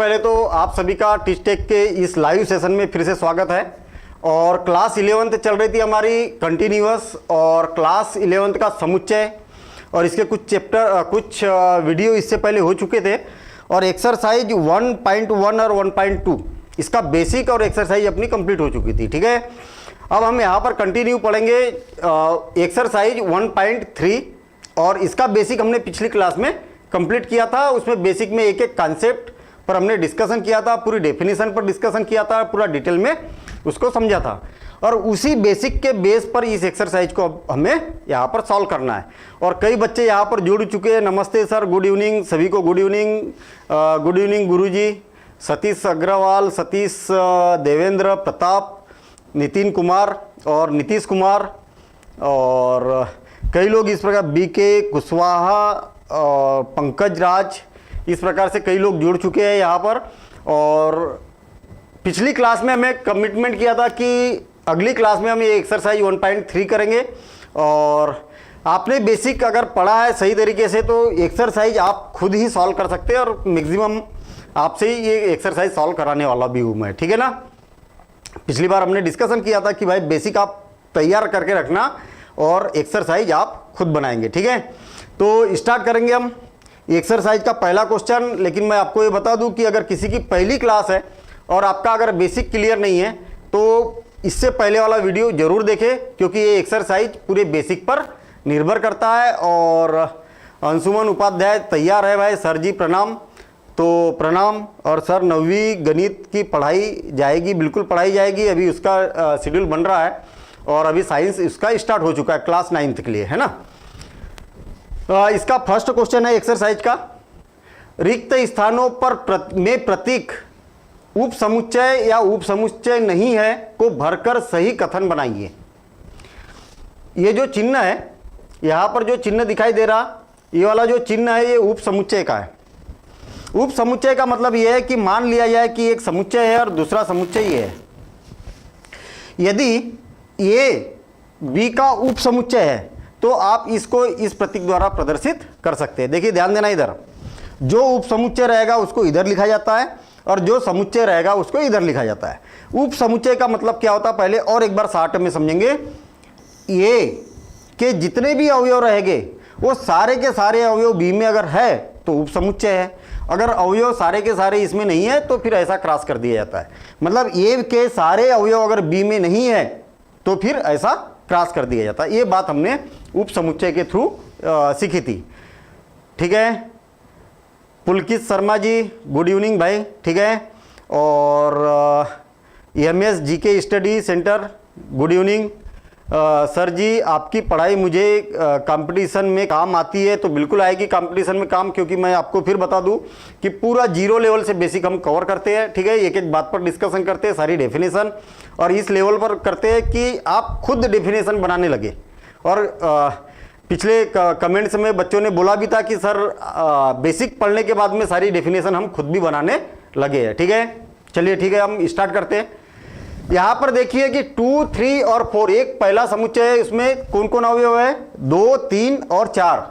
पहले तो आप सभी का टीचटेक के इस लाइव सेशन में फिर से स्वागत है। और क्लास 11th चल रही थी हमारी कंटिन्यूअस, और क्लास 11th का समुच्चय और इसके कुछ वीडियो इससे पहले हो चुके थे। और एक्सरसाइज 1.1 और 1.2 इसका बेसिक और एक्सरसाइज अपनी कंप्लीट हो चुकी थी। ठीक है, अब हम यहाँ पर कंटिन्यू पढ़ेंगे एक्सरसाइज 1.3 और इसका बेसिक हमने पिछली क्लास में कंप्लीट किया था। उसमें बेसिक में एक एक कॉन्सेप्ट पर हमने डिस्कशन किया था, पूरी डेफिनेशन पर डिस्कशन किया था, पूरा डिटेल में उसको समझा था। और उसी बेसिक के बेस पर इस एक्सरसाइज को हमें यहाँ पर सॉल्व करना है। और कई बच्चे यहाँ पर जुड़ चुके हैं। नमस्ते सर, गुड इवनिंग सभी को, गुड इवनिंग गुरुजी, सतीश अग्रवाल, सतीश, देवेंद्र, प्रताप, नितिन कुमार और नीतीश कुमार, और कई लोग इस प्रकार बीके कुशवाहा और पंकज राज, इस प्रकार से कई लोग जुड़ चुके हैं यहाँ पर। और पिछली क्लास में हमें कमिटमेंट किया था कि अगली क्लास में हम ये एक्सरसाइज 1.3 करेंगे। और आपने बेसिक अगर पढ़ा है सही तरीके से तो एक्सरसाइज आप खुद ही सॉल्व कर सकते हैं, और मैक्सिमम आपसे ही ये एक्सरसाइज सॉल्व कराने वाला भी हूँ मैं। ठीक है ना, पिछली बार हमने डिस्कशन किया था कि भाई बेसिक आप तैयार करके रखना और एक्सरसाइज आप खुद बनाएंगे। ठीक है, तो स्टार्ट करेंगे हम एक्सरसाइज का पहला क्वेश्चन। लेकिन मैं आपको ये बता दूं कि अगर किसी की पहली क्लास है और आपका अगर बेसिक क्लियर नहीं है तो इससे पहले वाला वीडियो जरूर देखें, क्योंकि ये एक्सरसाइज पूरे बेसिक पर निर्भर करता है। और अंशुमन उपाध्याय तैयार है भाई, सर जी प्रणाम। तो प्रणाम। और सर 9वीं गणित की पढ़ाई जाएगी, बिल्कुल पढ़ाई जाएगी, अभी उसका शेड्यूल बन रहा है। और अभी साइंस इसका स्टार्ट हो चुका है क्लास 9th के लिए, है ना। इसका फर्स्ट क्वेश्चन है एक्सरसाइज का, रिक्त स्थानों पर में प्रतीक उप समुच्चय या उप समुच्चय नहीं है को भरकर सही कथन बनाइए। ये जो चिन्ह है, यहां पर जो चिन्ह दिखाई दे रहा, ये वाला जो चिन्ह है ये उप समुच्चय का है। उप समुच्चय का मतलब ये है कि मान लिया जाए कि एक समुच्चय है और दूसरा समुच्चय ये है। यदि ये बी का उप समुच्चय है तो आप इसको इस प्रतीक द्वारा प्रदर्शित कर सकते हैं। देखिए ध्यान देना, इधर जो उप समुच्चय रहेगा उसको इधर लिखा जाता है और जो समुच्चय रहेगा उसको इधर लिखा जाता है। उप समुच्चय का मतलब क्या होता है पहले और एक बार शॉर्ट में समझेंगे। ए के जितने भी अवयव रहेंगे वो सारे के सारे अवयव बी में अगर है तो उप समुच्चय है। अगर अवयव सारे के सारे इसमें नहीं है तो फिर ऐसा क्रॉस कर दिया जाता है। मतलब ए के सारे अवयव अगर बी में नहीं है तो फिर ऐसा क्रॉस कर दिया जाता है। ये बात हमने उप समुच्चय के थ्रू सीखी थी। ठीक है, पुलकित शर्मा जी गुड इवनिंग भाई। ठीक है, और MS GK study centre good evening. Sir ji आपकी पढ़ाई मुझे कंपटीशन में काम आती है, तो बिल्कुल आएगी कंपटीशन में काम, क्योंकि मैं आपको फिर बता दूं कि पूरा 0 लेवल से बेसिक हम कवर करते हैं। ठीक है, एक एक बात पर डिस्कशन करते हैं, सारी डेफिनेशन, और इस लेवल पर करते हैं कि आप खुद डेफिनेशन बनाने लगे। और पिछले कमेंट्स में बच्चों ने बोला भी था कि सर बेसिक पढ़ने के बाद में सारी डेफिनेशन हम खुद भी बनाने लगे हैं। ठीक है, चलिए ठीक है, हम स्टार्ट करते हैं। यहां पर देखिए कि 2, 3 और 4 एक पहला समुच्चय है। इसमें कौन कौन अवयव है? 2, 3 और 4।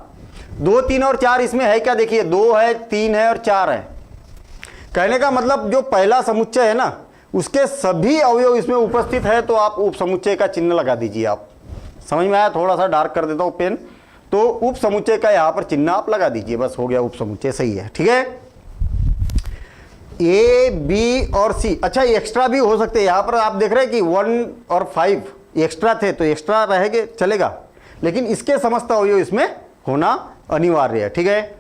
2, 3 और 4 इसमें है क्या? देखिए 2 है, 3 है और 4 है। कहने का मतलब जो पहला समुच्चय है ना उसके सभी अवयव इसमें उपस्थित है, तो आप उप समुच्चय का चिन्ह लगा दीजिए। आप समझ में आया? थोड़ा सा डार्क कर देता हूं पेन, तो उप समुच्चय का यहां पर चिन्ह आप लगा दीजिए, बस हो गया, उप समुच्चय सही है। ठीक है, ए बी और सी, अच्छा एक्स्ट्रा भी हो सकते हैं। यहां पर आप देख रहे हैं कि 1 और 5 एक्स्ट्रा थे, तो एक्स्ट्रा रहेंगे चलेगा, लेकिन इसके समस्त अवयव इसमें होना अनिवार्य है। ठीक है,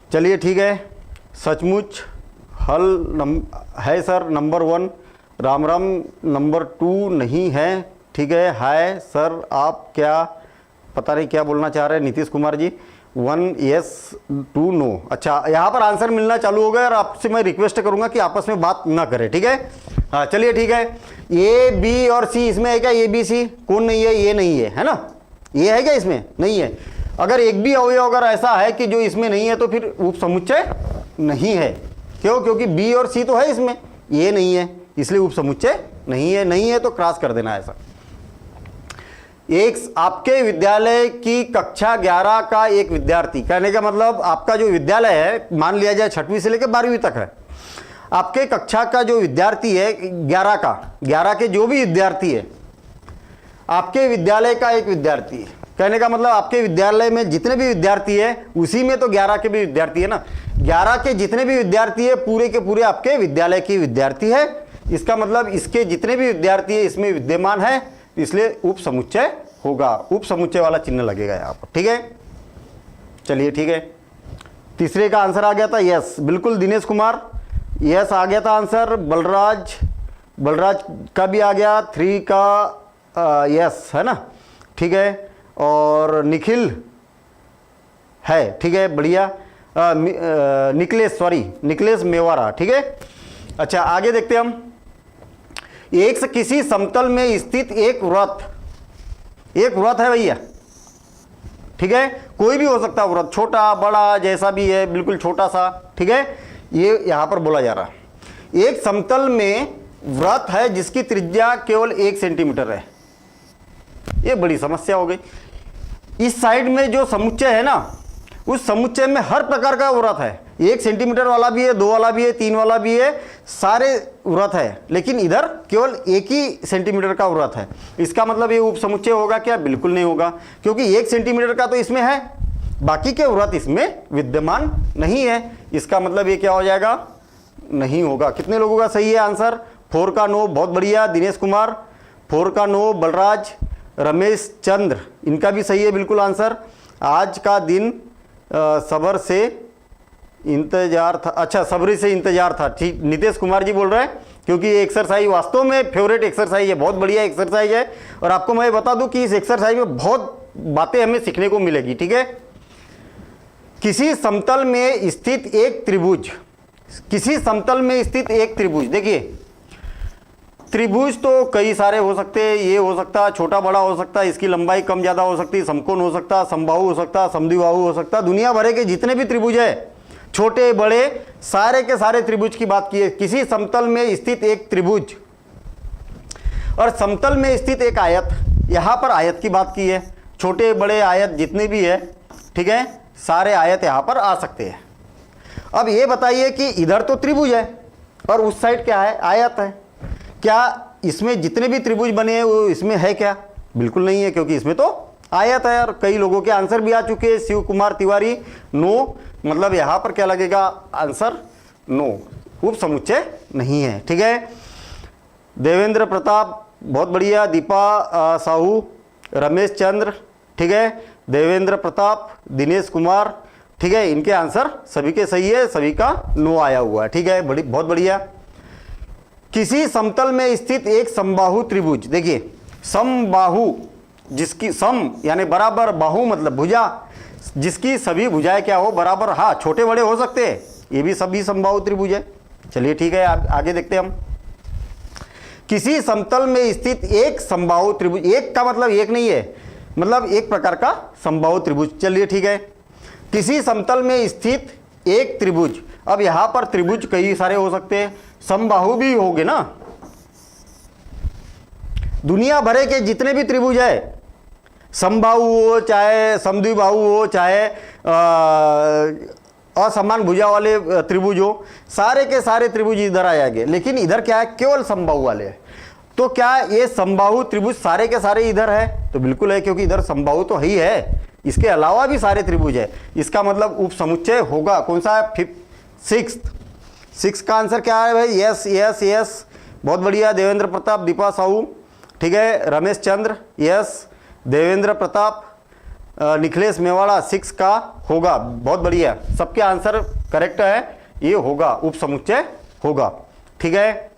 चलिए ठीक है, सचमुच हल है sir. Number 1 Ram Ram, number 2 नहीं है। ठीक है, हाय सर, आप क्या पता नहीं क्या बोलना चाह रहे हैं। Nitish Kumar ji 1 yes 2 no. अच्छा, यहाँ पर आंसर मिलना चालू हो गया, और आपसे मैं रिक्वेस्ट करूंगा कि आपस में बात ना करें। ठीक है, हाँ चलिए ठीक है। ए बी और सी इसमें है क्या? ए बी सी कौन नहीं है? ये नहीं है, है ना। ये है क्या? इसमें नहीं है। अगर एक भी अवयव अगर ऐसा है कि जो इसमें नहीं है तो फिर उप समुच्चय नहीं है। क्यों? क्योंकि बी और सी तो है इसमें, ये नहीं है, इसलिए उप समुच्चय नहीं है। नहीं है तो क्रॉस कर देना ऐसा। एक आपके विद्यालय की कक्षा 11 का एक विद्यार्थी, कहने का मतलब आपका जो विद्यालय है मान लिया जाए 6वीं से लेकर 12वीं तक है, आपके कक्षा का जो विद्यार्थी है 11 के जो भी विद्यार्थी है, आपके विद्यालय का एक विद्यार्थी है, कहने का मतलब आपके विद्यालय में जितने भी विद्यार्थी है उसी में तो 11 के भी विद्यार्थी है ना, 11 के जितने भी विद्यार्थी है पूरे के पूरे आपके विद्यालय के विद्यार्थी है। इसका मतलब इसके जितने भी विद्यार्थी है इसमें विद्यमान है, इसलिए उप समुच्चय होगा, उप समुच्चय वाला चिन्ह लगेगा यहाँ पर। ठीक है, चलिए ठीक है। तीसरे का आंसर आ गया था यस, बिल्कुल दिनेश कुमार यस आ गया था आंसर। बलराज का भी आ गया, 3 का यस है ना, ठीक है। और निखिल है, ठीक है, बढ़िया। निकलेश मेवाड़ा, ठीक है। अच्छा आगे देखते हैं हम। एक किसी समतल में स्थित एक वृत्त है भैया, ठीक है, कोई भी हो सकता है वृत्त, छोटा बड़ा जैसा भी है, बिल्कुल छोटा सा, ठीक है। ये यहां पर बोला जा रहा है एक समतल में वृत्त है जिसकी त्रिज्या केवल 1 सेंटीमीटर है। ये बड़ी समस्या हो गई। इस साइड में जो समुच्चय है ना, उस समुच्चय में हर प्रकार का वृत्त है, 1 सेंटीमीटर वाला भी है, 2 वाला भी है, 3 वाला भी है, सारे वृत्त है, लेकिन इधर केवल 1 ही सेंटीमीटर का वृत्त है। इसका मतलब ये उप समुच्चय होगा क्या? बिल्कुल नहीं होगा, क्योंकि 1 सेंटीमीटर का तो इसमें है, बाकी के वृत्त इसमें विद्यमान नहीं है। इसका मतलब ये क्या हो जाएगा? नहीं होगा। कितने लोगों का सही है आंसर? 4 का 9, बहुत बढ़िया दिनेश कुमार, 4 का 9, बलराज, रमेश चंद्र, इनका भी सही है बिल्कुल आंसर। आज का दिन सब्र से इंतजार था, अच्छा सब्र से इंतजार था, ठीक। नितेश कुमार जी बोल रहे हैं, क्योंकि ये एक्सरसाइज वास्तव में फेवरेट एक्सरसाइज है, बहुत बढ़िया एक्सरसाइज है। और आपको मैं बता दूं कि इस एक्सरसाइज में बहुत बातें हमें सीखने को मिलेगी, ठीक है। किसी समतल में स्थित एक त्रिभुज, किसी समतल में स्थित एक त्रिभुज, देखिए त्रिभुज तो कई सारे हो सकते हैं, ये हो सकता है छोटा बड़ा हो सकता है, इसकी लंबाई कम ज़्यादा हो सकती है, समकोण हो सकता है, समबाहु हो सकता है, समद्विबाहु हो सकता है। दुनिया भर के जितने भी त्रिभुज है, छोटे बड़े सारे के सारे त्रिभुज की बात की है। किसी समतल में स्थित एक त्रिभुज और समतल में स्थित एक आयत, यहाँ पर आयत की बात की है। छोटे बड़े आयत जितने भी है, ठीक है, सारे आयत यहाँ पर आ सकते हैं। अब ये बताइए कि इधर तो त्रिभुज है और उस साइड क्या है? आयत है। क्या इसमें जितने भी त्रिभुज बने हैं वो इसमें है क्या? बिल्कुल नहीं है, क्योंकि इसमें तो आयत है। और कई लोगों के आंसर भी आ चुके हैं। शिव कुमार तिवारी, नो, मतलब यहाँ पर क्या लगेगा आंसर? नो, उप समुच्चय नहीं है, ठीक है। देवेंद्र प्रताप, बहुत बढ़िया। दीपा साहू, रमेश चंद्र, ठीक है, देवेंद्र प्रताप, दिनेश कुमार, ठीक है, इनके आंसर सभी के सही है, सभी का नो आया हुआ है, ठीक है, बहुत बढ़िया। किसी समतल में स्थित एक समबाहु त्रिभुज, देखिए समबाहु, जिसकी सम यानी बराबर, बाहु मतलब भुजा, जिसकी सभी भुजाएं क्या हो? बराबर। हाँ, छोटे बड़े हो सकते हैं, ये भी सभी समबाहु त्रिभुज है। चलिए ठीक है, आगे देखते हैं हम। किसी समतल में स्थित एक समबाहु त्रिभुज, एक का मतलब एक नहीं है, मतलब एक प्रकार का समबाहु त्रिभुज। चलिए ठीक है, किसी समतल में स्थित एक त्रिभुज। अब यहां पर त्रिभुज कई सारे हो सकते हैं, समबाहु भी होंगे ना। दुनिया भरे के जितने भी त्रिभुज है, समबाहु हो चाहे समद्विबाहु हो चाहे असमान भुजा वाले त्रिभुज हो, सारे के सारे त्रिभुज इधर आ जाएंगे। लेकिन इधर क्या है? केवल समबाहु वाले हैं। तो क्या ये समबाहु त्रिभुज सारे के सारे इधर है? तो बिल्कुल है, क्योंकि इधर समबाहु तो ही है, इसके अलावा भी सारे त्रिभुज है। इसका मतलब उप समुच्चय होगा। कौन सा है? 6 का आंसर क्या है भाई? यस यस यस, बहुत बढ़िया। देवेंद्र प्रताप, दीपा साहू, ठीक है, रमेश चंद्र, यस, देवेंद्र प्रताप, निखिलेश मेवाड़ा, 6 का होगा, बहुत बढ़िया। सबके आंसर करेक्ट है, ये होगा, उप समुच्चय होगा, ठीक है।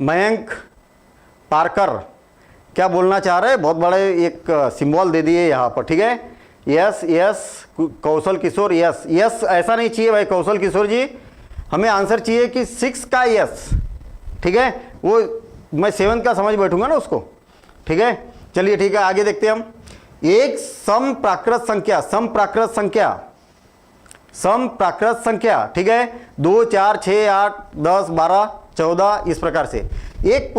मयंक पारकर क्या बोलना चाह रहे हैं? बहुत बड़े एक सिंबल दे दिए यहाँ पर, ठीक है, yes yes. Kaushal Kishore, yes yes, ऐसा नहीं चाहिए भाई कौशल किशोर जी, हमें आंसर चाहिए कि 6 का यस, ठीक है। वो मैं 7 का समझ बैठूंगा ना उसको, ठीक है। चलिए ठीक है, आगे देखते हैं हम। एक समप्राकृत संख्या, ठीक है, 2, 4, 6, 8, 10, 12, 14, इस प्रकार से। एक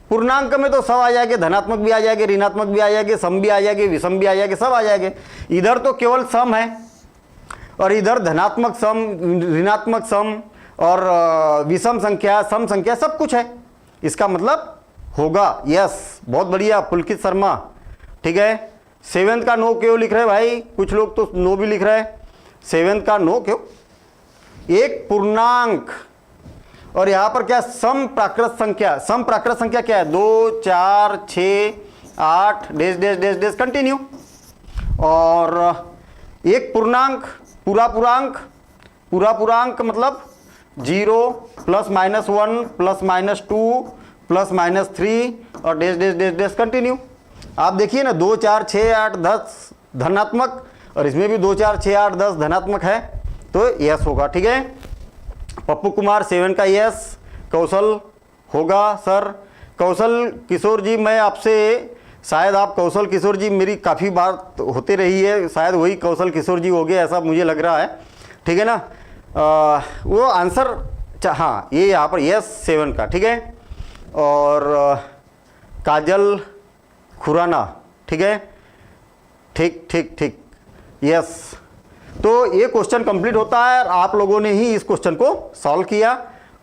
पूर्णांक में तो सब आ जाएंगे, धनात्मक भी आ जाएंगे, ऋणात्मक भी आ जाएंगे, सम भी आ जाएंगे, विषम भी आ जाएंगे, सब आ जाएंगे। इधर तो केवल सम है और इधर धनात्मक सम, ऋणात्मक सम और विषम संख्या, सम संख्या सब कुछ है। इसका मतलब होगा यस। बहुत बढ़िया पुलकित शर्मा। ठीक है, 7th का नो क्यों लिख रहे भाई? कुछ लोग तो नो भी लिख रहे हैं। 7th का नो क्यों? एक पूर्णांक और यहां पर क्या? सम प्राकृत संख्या। सम प्राकृत संख्या क्या है? 2 4 6 8 dash dash dash dash continue. और एक पूर्णांक, पूरा पूर्णांक, पूरा पूर्णांक मतलब 0 +-1 +-2 +-3 और dash dash dash dash continue. आप देखिए ना, 2 4 6 8 10 धनात्मक और इसमें भी 2 4 6 8 10 धनात्मक है, तो यस होगा। ठीक है, पप्पू कुमार 7 का यस। कौशल होगा सर। कौशल किशोर जी, मैं आपसे, शायद आप कौशल किशोर जी, मेरी काफ़ी बात होती रही है, शायद वही कौशल किशोर जी हो गए ऐसा मुझे लग रहा है। ठीक है ना, वो आंसर हाँ ये यहाँ पर यस 7 का। ठीक है, और काजल खुराना। ठीक है, ठीक ठीक ठीक यस। तो ये क्वेश्चन कंप्लीट होता है और आप लोगों ने ही इस क्वेश्चन को सॉल्व किया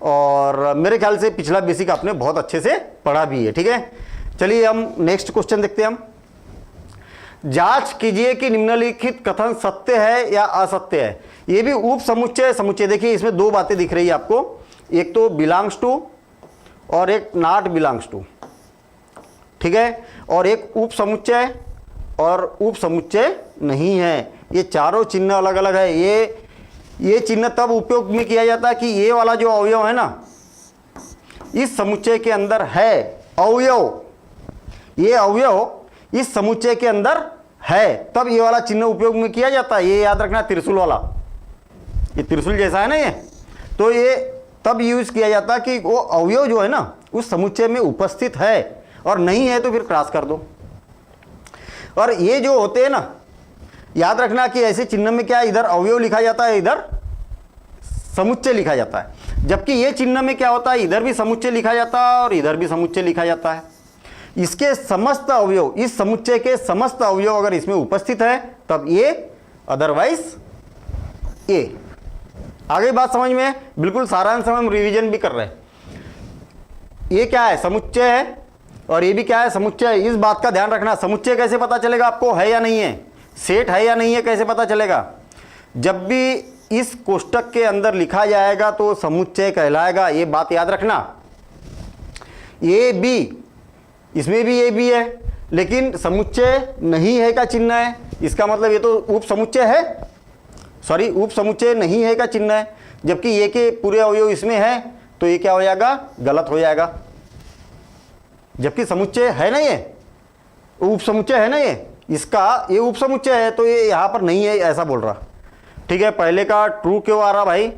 और मेरे ख्याल से पिछला बेसिक आपने बहुत अच्छे से पढ़ा भी है। ठीक है, चलिए हम नेक्स्ट क्वेश्चन देखते हैं। हम जांच कीजिए कि निम्नलिखित कथन सत्य है या असत्य है। ये भी उप समुच्चय समुच्चय। देखिए इसमें दो बातें दिख रही है आपको, एक तो बिलोंग्स टू और एक नॉट बिलोंग्स टू। ठीक है, और एक उप समुच्चय और उप समुच्चय नहीं है। ये चारों चिन्ह अलग अलग है। ये चिन्ह तब उपयोग में किया जाता है कि ये वाला जो अवयव है ना, इस समुच्चय के अंदर है अवयव, ये अवयव इस समुच्चय के अंदर है, तब ये वाला चिन्ह उपयोग में किया जाता है। ये याद रखना, त्रिशूल वाला, ये त्रिशूल जैसा है ना ये, तो ये तब यूज किया जाता है कि वो अवयव जो है ना उस समुच्चय में उपस्थित है, और नहीं है तो फिर क्रॉस कर दो। और ये जो होते हैं ना, याद रखना कि ऐसे चिन्ह में क्या, इधर अवयव लिखा जाता है, इधर समुच्चय लिखा जाता है। जबकि ये चिन्ह में क्या होता है, इधर भी समुच्चय लिखा जाता है और इधर भी समुच्चय लिखा जाता है। इसके समस्त अवयव, इस समुच्चय के समस्त अवयव अगर इसमें उपस्थित है तब ये, अदरवाइज ये। आगे बात समझ में? बिल्कुल सारांश हम रिवीजन भी कर रहे हैं। ये क्या है? समुच्चय है, और ये भी क्या है? समुच्चय है। इस बात का ध्यान रखना। समुच्चय कैसे पता चलेगा आपको, है या नहीं है? सेट है या नहीं है, कैसे पता चलेगा? जब भी इस कोष्टक के अंदर लिखा जाएगा तो समुच्चय कहलाएगा। ये बात याद रखना। ए बी, इसमें भी ए बी है, लेकिन समुच्चय नहीं है का चिन्ह है, इसका मतलब ये तो उप समुच्चय है, सॉरी उप समुच्चय नहीं है का चिन्ह है। जबकि ये के पूरे अवयव इसमें है, तो ये क्या हो जाएगा? गलत हो जाएगा। जबकि समुच्चय है ना, ये उप समुच्चय है ना, ये उप समुच्चय है, तो ये यहाँ पर नहीं है ऐसा बोल रहा। ठीक है, पहले का ट्रू क्यों आ रहा भाई?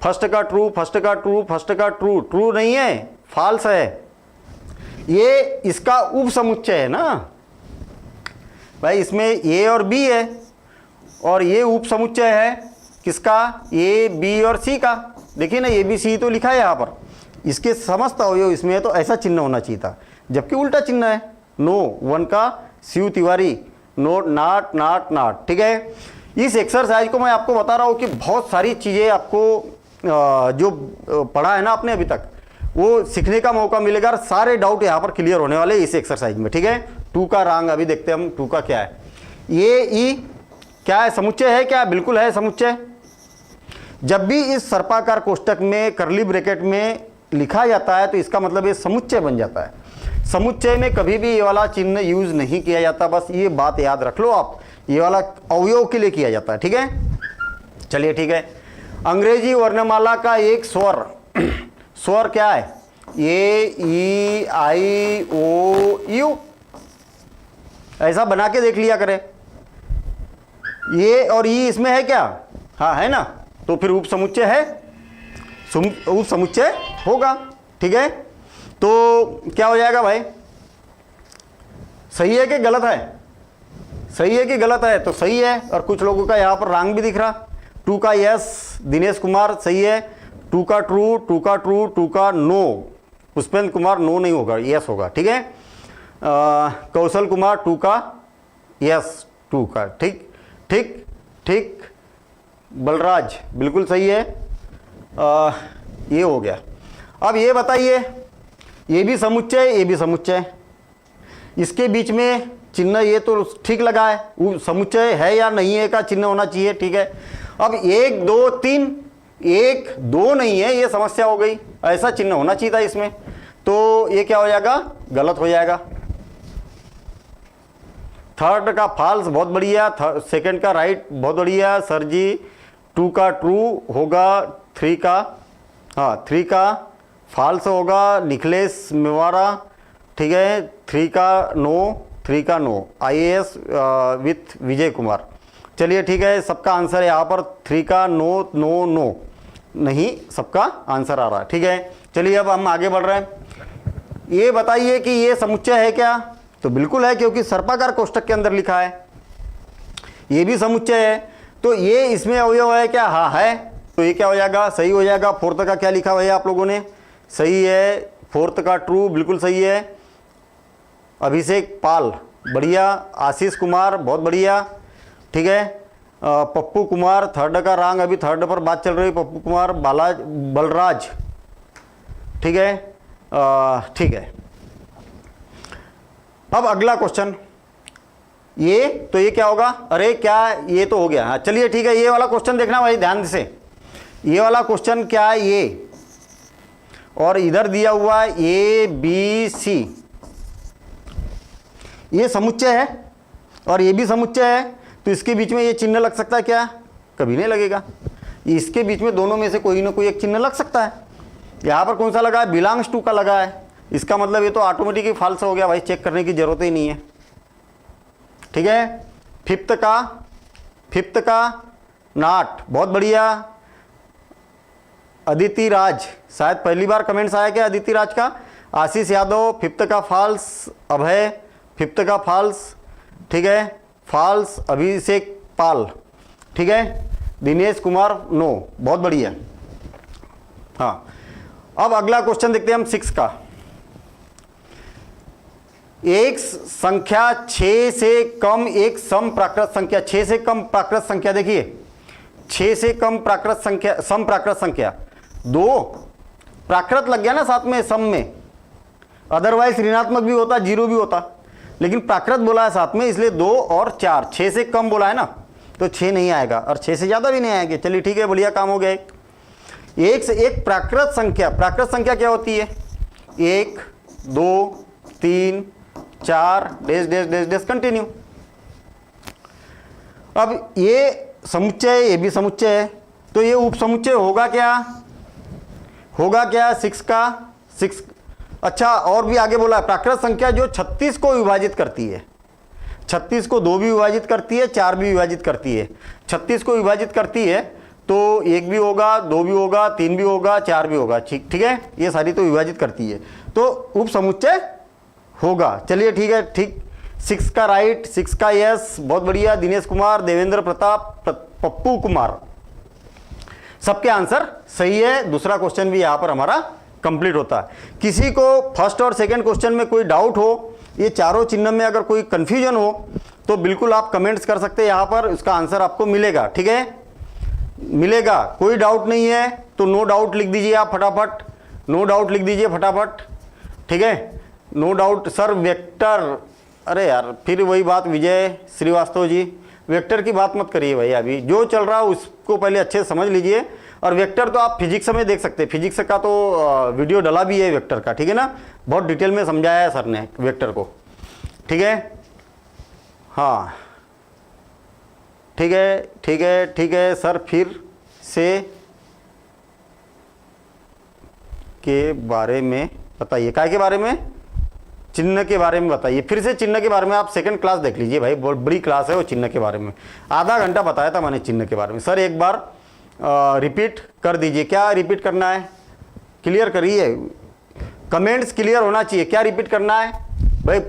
फर्स्ट का ट्रू, फर्स्ट का ट्रू, फर्स्ट का ट्रू, ट्रू नहीं है, फॉल्स है। ये इसका उप समुच्चय है ना भाई, इसमें ए और बी है, और ये उप समुच्चय है किसका? ए बी और सी का। देखिए ना, ए बी सी तो लिखा है यहाँ पर, इसके समस्त अवयव इसमें है, तो ऐसा चिन्ह होना चाहिए था। जबकि उल्टा चिन्ह है। नो 1 का Shiv Tiwari, no not not not. ठीक है, इस एक्सरसाइज को मैं आपको बता रहा हूँ कि बहुत सारी चीज़ें आपको जो पढ़ा है ना आपने अभी तक, वो सीखने का मौका मिलेगा और सारे डाउट यहाँ पर क्लियर होने वाले इस एक्सरसाइज में। ठीक है, 2 का रंग अभी देखते हैं हम, 2 का क्या है। ये ई क्या है? समुच्चय है क्या? बिल्कुल है समुच्चय। जब भी इस सर्पाकार कोष्टक में करली ब्रैकेट में लिखा जाता है तो इसका मतलब ये समुच्चय बन जाता है। समुच्चय में कभी भी ये वाला चिन्ह यूज नहीं किया जाता, बस ये बात याद रख लो आप, ये वाला अवयव के लिए किया जाता है। ठीक है, चलिए ठीक है। अंग्रेजी वर्णमाला का एक स्वर, स्वर क्या है? ए ई आई ओ यू, ऐसा बना के देख लिया करें। ये और ई इसमें है क्या? हाँ है ना, तो फिर उप समुच्चय है, उप समुच्चय होगा। ठीक है, तो क्या हो जाएगा भाई? सही है कि गलत है? सही है कि गलत है? तो सही है। और कुछ लोगों का यहाँ पर रंग भी दिख रहा। 2 का यस, दिनेश कुमार सही है। 2 का ट्रू, 2 का ट्रू, 2 का नो, पुष्पेंद्र कुमार नो नहीं होगा, यस होगा। ठीक है, कौशल कुमार 2 का यस, 2 का ठीक ठीक ठीक बलराज, बिल्कुल सही है। ये हो गया। अब ये बताइए, ये भी समुच्चय, ये भी समुच्चय, इसके बीच में चिन्ह ये तो ठीक लगा है, वो समुच्चय है या नहीं है का चिन्ह होना चाहिए, ठीक है। अब 1 2 3, 1 2 नहीं है, ये समस्या हो गई, ऐसा चिन्ह होना चाहिए था इसमें, तो ये क्या हो जाएगा, गलत हो जाएगा। थर्ड का फॉल्स, बहुत बढ़िया। सेकंड का राइट, बहुत बढ़िया सर जी। 2 का ट्रू होगा, 3 का, हाँ 3 का फॉल्स होगा, निखिलेश मेवाड़ा, ठीक है। 3 का नो, 3 का no, IAS with Vijay Kumar. चलिए ठीक है, सबका आंसर है यहाँ पर 3 का नो नो नो, नहीं सबका आंसर आ रहा है, ठीक है। चलिए अब हम आगे बढ़ रहे हैं। ये बताइए कि ये समुच्चय है क्या, तो बिल्कुल है, क्योंकि सर्पाकार कोष्ठक के अंदर लिखा है। ये भी समुच्चय है, तो ये इसमें अवयव है क्या, हाँ है, तो ये क्या हो जाएगा, सही हो जाएगा। फोर्थ का क्या लिखा हुआ है आप लोगों ने, सही है। फोर्थ का ट्रू, बिल्कुल सही है। अभिषेक पाल, बढ़िया। आशीष कुमार, बहुत बढ़िया, ठीक है। पप्पू कुमार, थर्ड का रॉन्ग, अभी थर्ड पर बात चल रही है। पप्पू कुमार, बलराज, ठीक है, ठीक है। अब अगला क्वेश्चन, ये तो ये क्या होगा, अरे क्या ये तो हो गया, हाँ चलिए ठीक है। ये वाला क्वेश्चन देखना भाई ध्यान से, ये वाला क्वेश्चन क्या है, ये और इधर दिया हुआ है ABC, ये समुच्चय है और ये भी समुच्चय है, तो इसके बीच में ये चिन्ह लग सकता है क्या, कभी नहीं लगेगा। इसके बीच में दोनों में से कोई ना कोई एक चिन्ह लग सकता है। यहाँ पर कौन सा लगा है, बिलोंग्स टू का लगा है, इसका मतलब ये तो ऑटोमेटिक ही फॉल्स हो गया भाई, चेक करने की जरूरत ही नहीं है, ठीक है। फिफ्थ का नॉट, बहुत बढ़िया। अदिति राज, शायद पहली बार कमेंट्स आया क्या अदिति राज का। आशीष यादव, फिफ्थ का फॉल्स। अभय, फिफ्थ का फॉल्स, ठीक है, फॉल्स। अभिषेक पाल, ठीक है। दिनेश कुमार, नो, बहुत बढ़िया। हाँ, अब अगला क्वेश्चन देखते हैं हम 6 का। एक संख्या 6 से कम, एक सम प्राकृत संख्या, 6 से कम प्राकृत संख्या, देखिए 6 से कम प्राकृत संख्या, सम प्राकृत संख्या, 2 प्राकृत लग गया ना साथ में सम में, अदरवाइज ऋणात्मक भी होता, 0 भी होता, लेकिन प्राकृत बोला है साथ में, इसलिए 2 और 4, 6 से कम बोला है ना, तो 6 नहीं आएगा और 6 से ज्यादा भी नहीं आएंगे। चलिए ठीक है, बढ़िया काम हो गया। एक से एक प्राकृत संख्या क्या होती है, 1 2 3 4 dash dash dash dash continue. अब ये समुच्चय, ये भी समुच्चय है, तो ये उप समुच्चय होगा क्या 6 का 6। अच्छा, और भी आगे बोला है, प्राकृत संख्या जो 36 को विभाजित करती है, 36 को 2 भी विभाजित करती है, 4 भी विभाजित करती है। 36 को विभाजित करती है तो 1 भी होगा, 2 भी होगा, 3 भी होगा, 4 भी होगा, ठीक है, ये सारी तो विभाजित करती है, तो उप समुच्चय होगा। चलिए ठीक है, ठीक। 6 का राइट, 6 का यस, बहुत बढ़िया। दिनेश कुमार, देवेंद्र प्रताप, पप्पू कुमार, सबके आंसर सही है। दूसरा क्वेश्चन भी यहां पर हमारा कंप्लीट होता है। किसी को फर्स्ट और सेकंड क्वेश्चन में कोई डाउट हो, ये चारों चिन्ह में अगर कोई कंफ्यूजन हो, तो बिल्कुल आप कमेंट्स कर सकते हैं, यहां पर इसका आंसर आपको मिलेगा, ठीक है, मिलेगा। कोई डाउट नहीं है तो नो डाउट लिख दीजिए आप फटाफट, नो डाउट लिख दीजिए फटाफट, ठीक है, नो डाउट। सर वेक्टर, अरे यार फिर वही बात, विजय श्रीवास्तव जी, वेक्टर की बात मत करिए भाई, अभी जो चल रहा है उसको पहले अच्छे से समझ लीजिए। और वेक्टर तो आप फिजिक्स में देख सकते हैं, फिजिक्स का तो वीडियो डला भी है वेक्टर का, ठीक है ना, बहुत डिटेल में समझाया है सर ने वेक्टर को, ठीक है। हाँ ठीक है ठीक है ठीक है सर, फिर से के बारे में बताइए, काय के बारे में, चिन्ह के बारे में बताइए, फिर से चिन्ह के बारे में। आप सेकंड क्लास देख लीजिए भाई, बहुत बड़ी क्लास है वो, चिन्ह के बारे में आधा घंटा बताया था मैंने चिन्ह के बारे में। सर एक बार रिपीट कर दीजिए, क्या रिपीट करना है, क्लियर करिए, कमेंट्स क्लियर होना चाहिए, क्या रिपीट करना है भाई,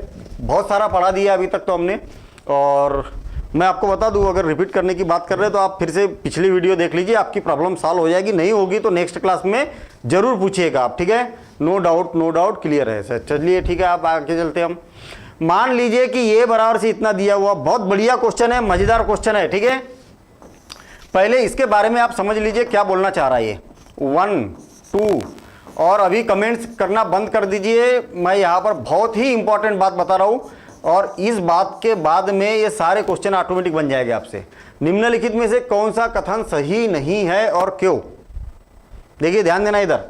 बहुत सारा पढ़ा दिया अभी तक तो हमने। और मैं आपको बता दूं, अगर रिपीट करने की बात कर रहे हैं तो आप फिर से पिछली वीडियो देख लीजिए, आपकी प्रॉब्लम सॉल्व हो जाएगी, नहीं होगी तो नेक्स्ट क्लास में जरूर पूछिएगा आप, ठीक है। नो डाउट क्लियर है सर। चलिए ठीक है, आप आगे चलते हम। मान लीजिए कि ये बराबर से इतना दिया हुआ, बहुत बढ़िया क्वेश्चन है, मजेदार क्वेश्चन है, ठीक है। पहले इसके बारे में आप समझ लीजिए क्या बोलना चाह रहा है ये 1 2, और अभी कमेंट्स करना बंद कर दीजिए। मैं यहाँ पर बहुत ही इंपॉर्टेंट बात बता रहा हूँ, और इस बात के बाद में ये सारे क्वेश्चन ऑटोमेटिक बन जाएंगे आपसे। निम्नलिखित में से कौन सा कथन सही नहीं है और क्यों? देखिए ध्यान देना इधर,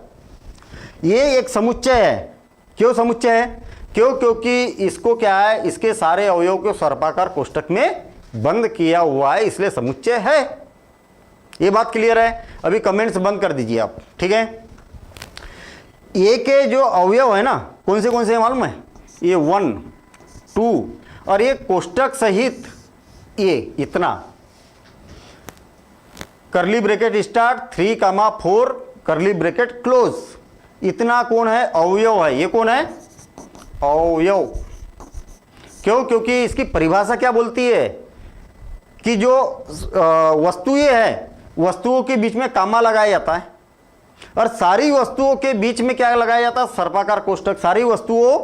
ये एक समुच्चय है। क्यों समुच्चय है? क्यों? क्योंकि इसको क्या है, इसके सारे अवयव को सर्पाकार कोष्ठक में बंद किया हुआ है, इसलिए समुच्चय है। ये बात क्लियर है? अभी कमेंट्स बंद कर दीजिए आप, ठीक है। ए के जो अवयव है ना, कौन से हैं मालूम है? ये 1 2 और ये कोष्ठक सहित ये इतना, करली ब्रैकेट स्टार्ट 3, 4 करली ब्रैकेट क्लोज, इतना कौन है? अवयव है। ये कौन है? अवयव। क्यों? क्योंकि इसकी परिभाषा क्या बोलती है कि जो वस्तु ये है, वस्तुओं के बीच में कामा लगाया जाता है, और सारी वस्तुओं के बीच में क्या लगाया जाता है? सर्पाकार कोष्ठक। सारी वस्तुओं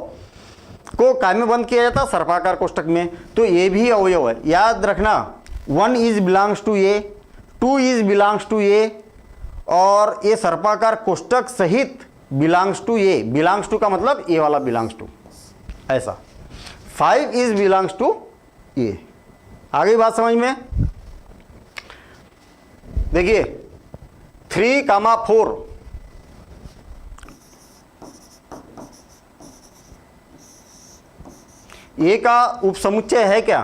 को काय में बंद किया जाता है? सर्पाकार कोष्ठक में। तो ये भी अवयव है, याद रखना। 1 is belongs to A, 2 is belongs to A, और ये सर्पाकार कोष्ठक सहित belongs to A. Belongs to का मतलब ए वाला बिलोंग्स टू, ऐसा। 5 इज बिलोंग्स टू ए। आ गई बात समझ में? देखिए 3, 4 ए का उपसमुच्चय है क्या?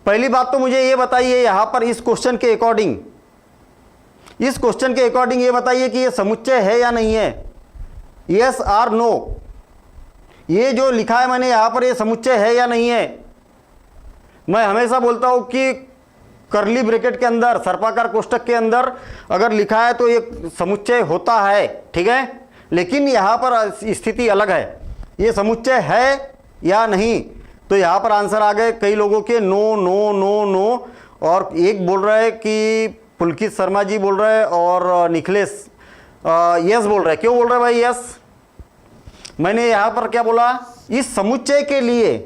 पहली बात तो मुझे ये बताइए यहां पर इस क्वेश्चन के अकॉर्डिंग, इस क्वेश्चन के अकॉर्डिंग ये बताइए कि ये समुच्चय है या नहीं है? यस और नो। ये जो लिखा है मैंने यहां पर, ये समुच्चय है या नहीं है? मैं हमेशा बोलता हूं कि करली ब्रैकेट के अंदर, सर्पाकार कोष्ठक के अंदर अगर लिखा है तो ये समुच्चय होता है, ठीक है। लेकिन यहां पर स्थिति अलग है, ये समुच्चय है या नहीं। तो यहां पर आंसर आ गए कई लोगों के, नो नो नो नो, और एक बोल रहा है कि पुलकित शर्मा जी बोल रहे हैं, और निखिलेश यस बोल रहे हैं। क्यों बोल रहे हैं भाई यस? मैंने यहां पर क्या बोला? इस समुच्चय के लिए,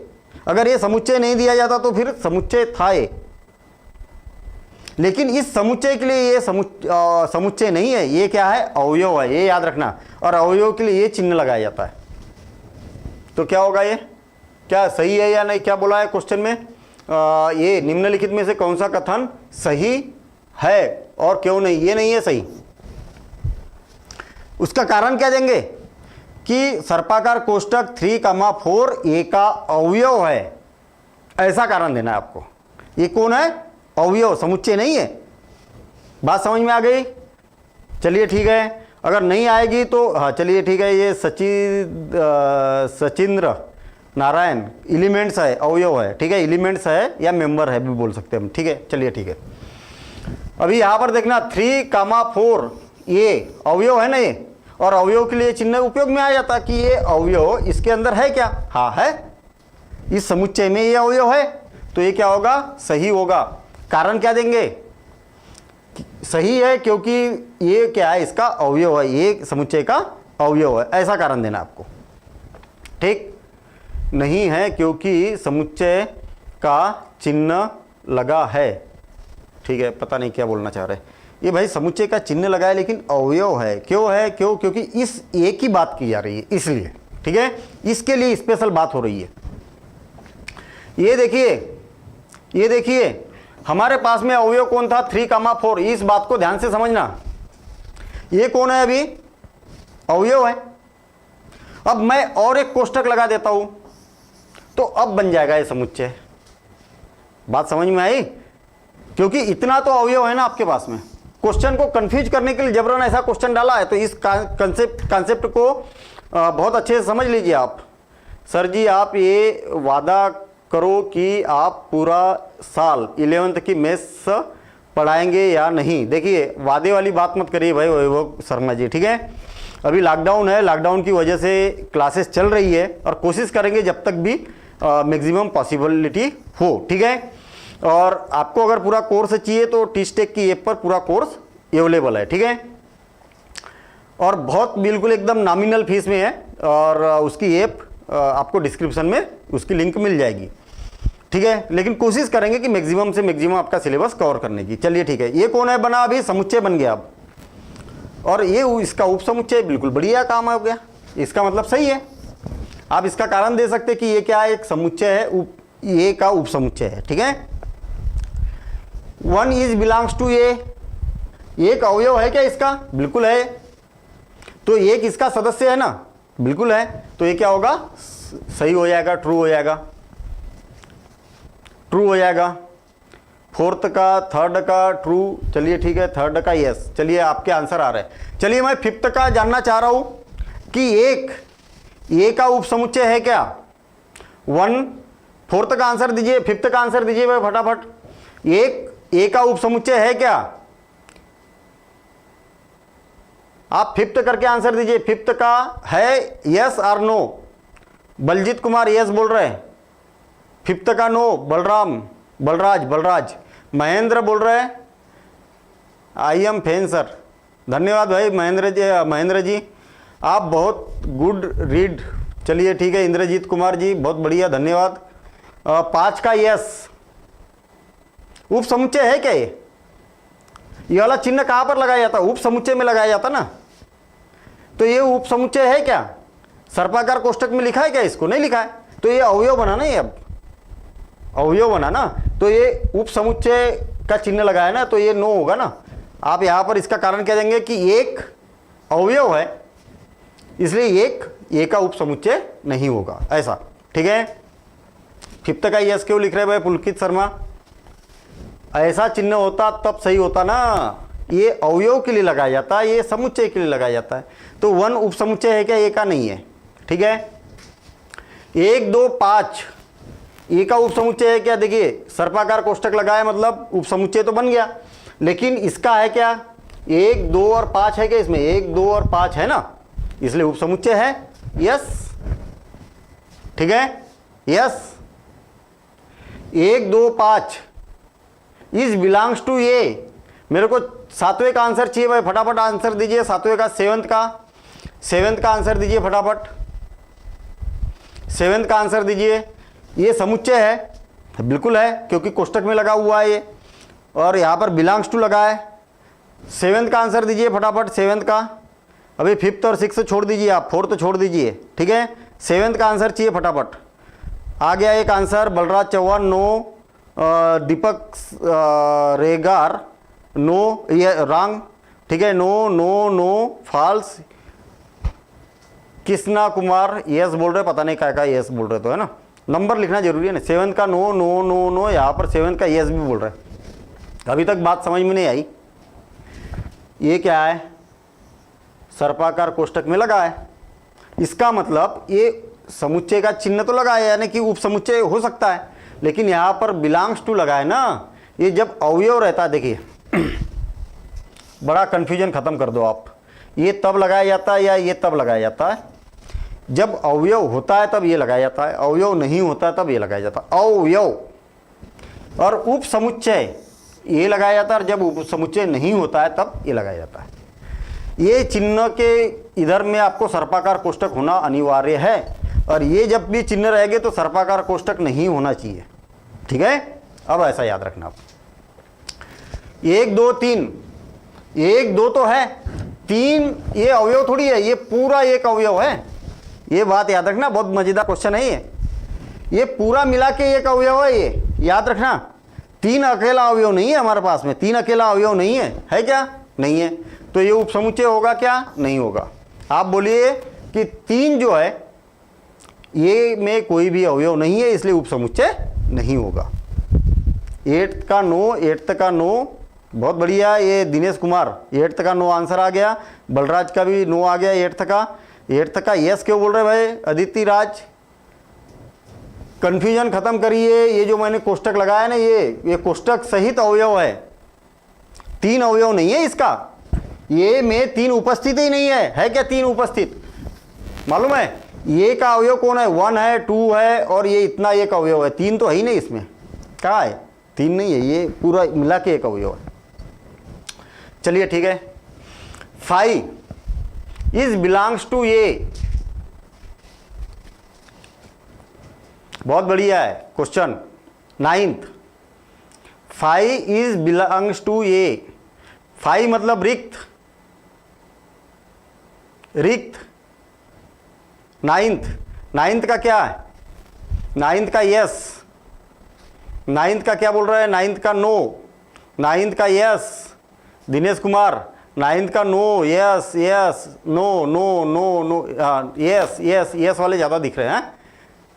अगर ये समुच्चय नहीं दिया जाता तो फिर समुच्चय था ये, लेकिन इस समुच्चय के लिए ये समुच्चय नहीं है, ये क्या है? अवयव है, ये याद रखना। और अवयव के लिए ये चिन्ह लगाया जाता है। तो क्या होगा ये? क्या सही है या नहीं? क्या बोला है क्वेश्चन में? ये निम्नलिखित में से कौन सा कथन सही है और क्यों नहीं? ये नहीं है सही। उसका कारण क्या देंगे कि सर्पाकार कोष्ठक 3, 4 ए का अवयव है, ऐसा कारण देना है आपको। ये कौन है? अवयव, समुच्चय नहीं है। बात समझ में आ गई? चलिए ठीक है। अगर नहीं आएगी तो हाँ चलिए ठीक है। ये सचिंद्र नारायण, एलिमेंट्स है, अवयव है, ठीक है। एलिमेंट्स है या मेंबर है भी बोल सकते हैं हम, ठीक है। चलिए ठीक है। अभी यहाँ पर देखना 3, 4 ये अवयव है ना ये, और अवयव के लिए चिन्ह उपयोग में आ जाता कि ये अवयव इसके अंदर है क्या? हाँ है, इस समुच्चय में ये अवयव है, तो ये क्या होगा? सही होगा। कारण क्या देंगे? सही है क्योंकि ये क्या है? इसका अवयव है, ये समुच्चय का अवयव है, ऐसा कारण देना आपको, ठीक। नहीं है क्योंकि समुच्चय का चिन्ह लगा है, ठीक है। पता नहीं क्या बोलना चाह रहे हैं ये भाई, समुच्चय का चिन्ह लगा है लेकिन अवयव है। क्यों है? क्यों? क्योंकि इस एक ही बात की जा रही है, इसलिए, ठीक है। इसके लिए स्पेशल बात हो रही है। ये देखिए, ये देखिए हमारे पास में अवयव कौन था? 3, 4। इस बात को ध्यान से समझना। ये कौन है? अभी अवयव है। अब मैं और एक कोष्ठक लगा देता हूं तो अब बन जाएगा ये समुच्चय। बात समझ में आई? क्योंकि इतना तो अवयव है ना आपके पास में। क्वेश्चन को कंफ्यूज करने के लिए जबरन ऐसा क्वेश्चन डाला है, तो इस कंसेप्ट को बहुत अच्छे से समझ लीजिए आप। सर जी आप ये वादा करो कि आप पूरा साल 11th की मैथ्स पढ़ाएंगे या नहीं। देखिए वादे वाली बात मत करिए भाई वैभव शर्मा जी, ठीक है। अभी लॉकडाउन है, लॉकडाउन की वजह से क्लासेस चल रही है, और कोशिश करेंगे जब तक भी मैक्सिमम पॉसिबिलिटी हो, ठीक है। और आपको अगर पूरा कोर्स चाहिए तो टीचटेक की ऐप पर पूरा कोर्स अवेलेबल है, ठीक है। और बहुत बिल्कुल एकदम नॉमिनल फीस में है, और उसकी ऐप आपको डिस्क्रिप्शन में उसकी लिंक मिल जाएगी। ठीक है, लेकिन कोशिश करेंगे कि मैक्सिमम से मैक्सिमम आपका सिलेबस कवर करने की। चलिए ठीक है, ये कौन है बना, अभी समुच्चय बन गया अब, और ये इसका उप समुच्चय, बिल्कुल बढ़िया काम हो गया, इसका मतलब सही है। आप इसका कारण दे सकते कि ये क्या है, एक समुच्चय है, ये का उप समुच्चय है। ठीक है, 1 इज बिलोंग्स टू ए, एक अवयव है क्या इसका, बिल्कुल है। तो एक इसका सदस्य है ना, बिल्कुल है। तो ये क्या होगा, सही हो जाएगा, ट्रू हो जाएगा, ट्रू हो जाएगा। फोर्थ का, थर्ड का ट्रू, चलिए ठीक है, थर्ड का यस। चलिए आपके आंसर आ रहे हैं। चलिए मैं फिफ्थ का जानना चाह रहा हूं कि एक ए का उप समुच्चय है क्या, 1। फोर्थ का आंसर दीजिए, फिफ्थ का आंसर दीजिए भाई फटाफट। एक ए का उप समुच्चय है क्या, आप फिफ्थ करके आंसर दीजिए। फिफ्थ का है यस और नो, बलजीत कुमार यस बोल रहे हैं। फिफ्थ का नो, बलराज महेंद्र बोल रहे हैं आई एम फैन सर। धन्यवाद भाई महेंद्र जी, आप बहुत गुड रीड। चलिए ठीक है, इंद्रजीत कुमार जी बहुत बढ़िया, धन्यवाद। 5 का यस, उप समुच्चय है क्या ये वाला चिन्ह कहां पर लगाया जाता, उप समुच्चय में लगाया जाता ना, तो ये उप समुच्चय है क्या, सर्पाकार कोष्ठक में लिखा है क्या, इसको नहीं लिखा है, तो ये अवयव बना ना, ये अब अवयव बना ना, तो ये उप समुच्चय का चिन्ह लगाया ना, तो ये नो होगा ना। आप यहां पर इसका कारण क्या देंगे कि एक अवयव है, इसलिए एक ए का उप समुच्चय नहीं होगा, ऐसा। ठीक है, फिफ्थ का यस क्यों लिख रहे भाई पुलकित शर्मा, ऐसा चिन्ह होता तब सही होता ना, ये अवयव के लिए लगाया जाता है, ये समुच्चय के लिए लगाया जाता है। तो 1 उप समुच्चय है क्या, ए का नहीं है। ठीक है, 1 2 5 ए का उप समुच्चय है क्या, देखिए सर्पाकार कोष्ठक लगाया मतलब उप समुच्चय तो बन गया, लेकिन इसका है क्या, 1 2 और 5 है क्या, इसमें 1 2 और 5 है ना, इसलिए उप समुच्चय है, यस। ठीक है, यस। 1 2 5 इज बिलोंग्स टू ए, मेरे को 7वें का आंसर चाहिए भाई, फटाफट आंसर दीजिए 7वें का, 7th का आंसर दीजिए फटाफट, 7th का आंसर दीजिए। ये समुच्चय है, बिल्कुल है, क्योंकि कोष्ठक में लगा हुआ है ये, और यहाँ पर बिलोंग्स टू लगा है। 7th का आंसर दीजिए फटाफट, 7th का। अभी 5th और 6th छोड़ दीजिए, आप 4th छोड़ दीजिए। ठीक है, 7th का आंसर चाहिए फटाफट। आ गया एक answer, Balraj Chauhan no, Deepak Regar no, ये रॉन्ग। ठीक है, no no no false. Krishna Kumar yes बोल रहे, पता नहीं क्या यस बोल रहे, तो है ना, नंबर लिखना जरूरी है ना। 7th का नो नो नो नो, यहाँ पर 7th का यस भी बोल रहे, अभी तक बात समझ में नहीं आई। ये क्या है, सर्पाकार कोष्ठक में लगा है, इसका मतलब ये समुच्चय का चिन्ह तो लगा है, यानी कि उप समुच्चय हो सकता है, लेकिन यहाँ पर बिलोंग्स टू लगा है ना। ये जब अवयव रहता है, देखिए बड़ा कंफ्यूजन खत्म कर दो आप, ये तब लगाया जाता है या ये तब लगाया जाता है, जब अवयव होता है तब ये लगाया जाता है, अवयव नहीं होता है तब ये लगाया जाता है। अवयव और उप समुच्चय ये लगाया जाता है, और जब उप समुच्चय नहीं होता है तब ये लगाया जाता है। ये चिन्ह के इधर में आपको सर्पाकार कोष्ठक होना अनिवार्य है, और ये जब भी चिन्ह रहेंगे तो सर्पाकार कोष्ठक नहीं होना चाहिए। ठीक है, अब ऐसा याद रखना आप। 1 2 3, 1 2 तो है, 3 ये अवयव थोड़ी है, ये पूरा एक अवयव है, ये बात याद रखना, बहुत मजेदार क्वेश्चन है ये पूरा मिला के एक अवयव है, ये याद रखना। 3 अकेला अवयव नहीं है हमारे पास में, 3 अकेला अवयव नहीं है क्या, नहीं है, तो ये उप समुच्चय होगा क्या, नहीं होगा। आप बोलिए कि 3 जो है ये में कोई भी अवयव नहीं है, इसलिए उप समुच्चय नहीं होगा। 8th का नो, 8th का नो, बहुत बढ़िया। ये दिनेश कुमार 8th का नो आंसर आ गया, बलराज का भी नो आ गया 8th का यस क्यों बोल रहे भाई अदिति राज, कंफ्यूजन खत्म करिए। ये जो मैंने कोष्ठक लगाया ना, ये कोष्ठक सहित अवयव है, 3 अवयव नहीं है इसका, ये में 3 उपस्थित ही नहीं है क्या, 3 उपस्थित मालूम है। ये का अवयव कौन है, 1 है, 2 है, और ये इतना एक अवयव है, 3 तो है ही नहीं इसमें, क्या है 3 नहीं है, ये पूरा मिला के एक अवयव है। चलिए ठीक है, 5 इज बिलोंग्स टू ए, बहुत बढ़िया है question. Ninth, five is belongs to A, five मतलब रिक्त, रिक्त। नाइन्थ, नाइन्थ का क्या है, नाइन्थ का यस, नाइन्थ का क्या बोल रहा है, नाइन्थ का नो, नाइन्थ का यस, दिनेश कुमार, नाइन्थ का no, yes yes, no no no no, yes yes, yes वाले ज़्यादा दिख रहे हैं।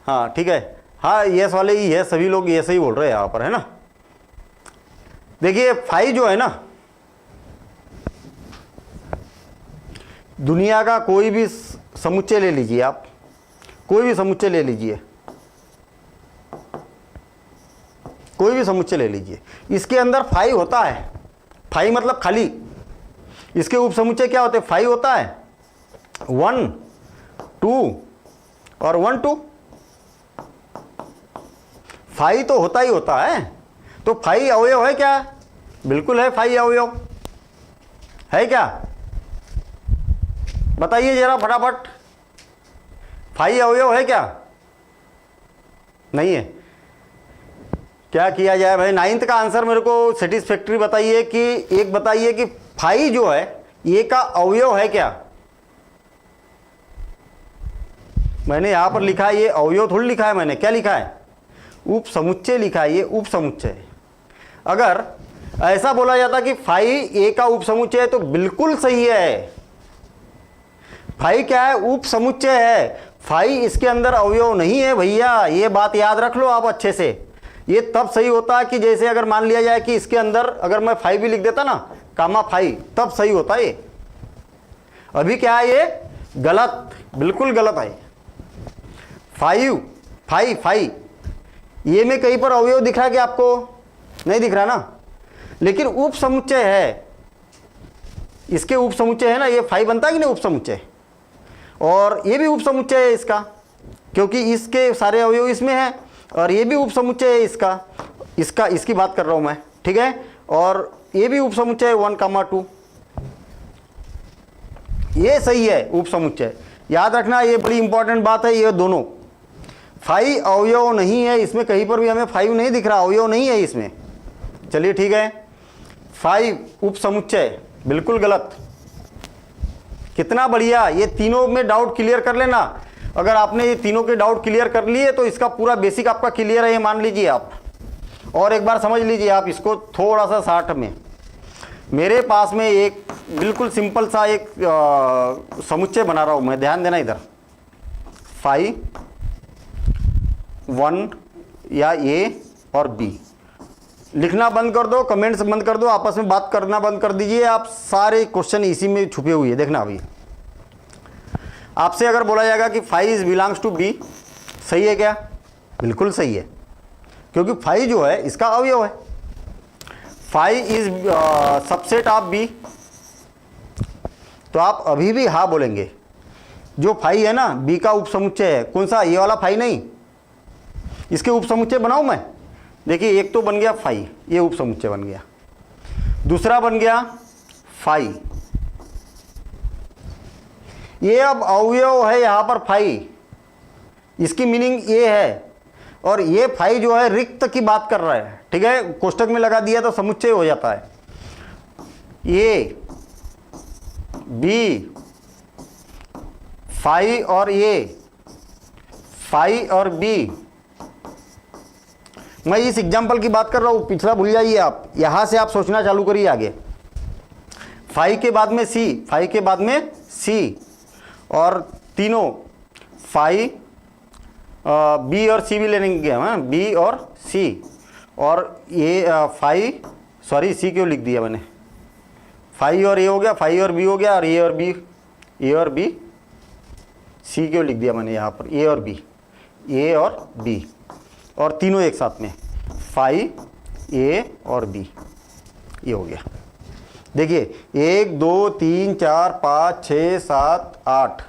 हाँ ठीक है, हाँ यस वाले ही है, सभी लोग यस ही बोल रहे हैं यहाँ पर, है ना। देखिए फाइव जो है ना, दुनिया का कोई भी समुच्चय ले लीजिए आप, कोई भी समुच्चय ले लीजिए, कोई भी समुच्चय ले लीजिए, इसके अंदर फाइव होता है। फाइव मतलब खाली, इसके उप समुच्चय क्या होते हैं, फाइव होता है, 1 2 और 1 2, फाइव तो होता ही होता है। तो फाइव अवयव है क्या, बिल्कुल है, फाइव अवयव है क्या, बताइए जरा फटाफट, फाइव अवयव है क्या, नहीं है। क्या किया जाए भाई, नाइन्थ का आंसर मेरे को सेटिस्फैक्ट्री बताइए कि एक बताइए कि फाइव जो है ये का अवयव है क्या। मैंने यहां पर लिखा है, ये अवयव थोड़ी लिखा है मैंने, क्या लिखा है, उप समुच्चय लिखा है, ये उप समुच्चय। अगर ऐसा बोला जाता कि फाइव ए का उप समुच्चय है तो बिल्कुल सही है। फाइव क्या है, उप समुच्चय है, फाइव इसके अंदर अवयव नहीं है भैया, ये बात याद रख लो आप अच्छे से। ये तब सही होता है कि जैसे अगर मान लिया जाए कि इसके अंदर अगर मैं फाइव भी लिख देता ना, कामा फाइव, तब सही होता है ये। अभी क्या है, ये गलत, बिल्कुल गलत है। फाइव फाइव फाइव, ये में कहीं पर अवयव दिख रहा है कि आपको, नहीं दिख रहा ना, लेकिन उप समुच्चय है, इसके उप समुच्चय है ना, ये फाइव बनता है कि नहीं उप समुच्चय, और ये भी उप समुच्चय है इसका, क्योंकि इसके सारे अवयव इसमें हैं, और ये भी उप समुच्चय है इसका, इसकी बात कर रहा हूं मैं, ठीक है। और ये भी उप समुच्चय है 1, 2, ये सही है उप समुच्चय, याद रखना, ये बड़ी इंपॉर्टेंट बात है। ये दोनों फाइव अवयव नहीं है इसमें, कहीं पर भी हमें फाइव नहीं दिख रहा, अवयव नहीं है इसमें। चलिए ठीक है, फाइव उप समुच्चय बिल्कुल गलत। कितना बढ़िया, ये तीनों में डाउट क्लियर कर लेना। अगर आपने ये तीनों के डाउट क्लियर कर लिए तो इसका पूरा बेसिक आपका क्लियर है, ये मान लीजिए आप। और एक बार समझ लीजिए आप इसको थोड़ा सा शार्ट में, मेरे पास में एक बिल्कुल सिंपल सा एक समुच्चय बना रहा हूं मैं, ध्यान देना इधर। 5 1 या ए और बी, लिखना बंद कर दो, कमेंट्स बंद कर दो, आपस में बात करना बंद कर दीजिए। आप सारे क्वेश्चन इसी में छुपे हुए हैं, देखना। अभी आपसे अगर बोला जाएगा कि 5 इज बिलोंग्स टू बी, सही है क्या, बिल्कुल सही है, क्योंकि 5 जो है इसका अवयव है। 5 इज सबसेट ऑफ बी, तो आप अभी भी हाँ बोलेंगे। जो 5 है ना, बी का उप समुच्चय है, कौन सा, ये वाला 5 नहीं, इसके उप समुच्चय बनाऊं मैं। देखिए एक तो बन गया 5, ये उप समुच्चय बन गया, दूसरा बन गया 5, ये अब अवयव है यहां पर 5, इसकी मीनिंग ये है। और ये 5 जो है रिक्त की बात कर रहा है, ठीक है, कोष्टक में लगा दिया तो समुच्चय हो जाता है। ये बी 5 और ये 5 और बी, मैं इस एग्जाम्पल की बात कर रहा हूं, पिछला भूल जाइए आप, यहां से आप सोचना चालू करिए आगे। 5 के बाद में सी, 5 के बाद में सी, और तीनों 5 बी और सी भी लेने हैं, बी और सी, और ये 5, सॉरी सी क्यों लिख दिया मैंने, 5 और ए हो गया, 5 और बी हो गया, और ए और बी, ए और बी, सी क्यों लिख दिया मैंने यहाँ पर, ए और बी, ए और बी, और तीनों एक साथ में 5 ए और बी, ये हो गया। देखिए 1 2 3 4 5 6 7 8,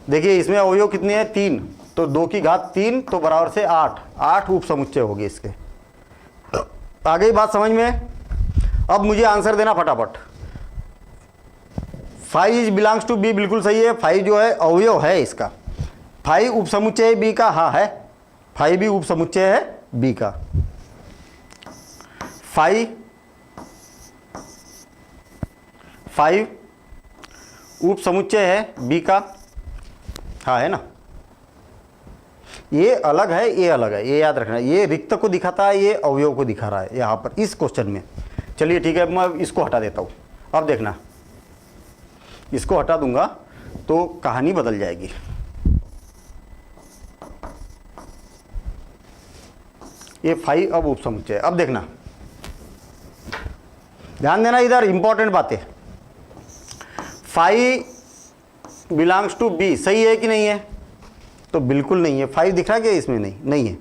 देखिए इसमें अवयव कितने हैं, 3, तो 2 की घात 3 तो बराबर से 8 उप समुच्चय हो गए इसके। आ गई बात समझ में। अब मुझे आंसर देना फटाफट। 5 इज बिलोंग्स टू बी, बिल्कुल सही है, 5 जो है अवयव है इसका। 5 उप समुच्चय है बी का, हाँ है, 5 भी उप समुच्चय है बी का। 5 उप समुच्चय है बी का, हाँ है ना। ये अलग है, ये अलग है, ये याद रखना। ये रिक्त को दिखाता है, ये अवयव को दिखा रहा है यहाँ पर इस क्वेश्चन में। चलिए ठीक है, मैं इसको हटा देता हूँ। अब देखना, इसको हटा दूंगा तो कहानी बदल जाएगी। ये 5 अब उप समुच्चय। अब देखना, ध्यान देना, इधर इंपॉर्टेंट बातें। 5 बिलोंग्स टू बी, सही है कि नहीं है? तो बिल्कुल नहीं है। 5 दिख रहा है क्या इसमें? नहीं है।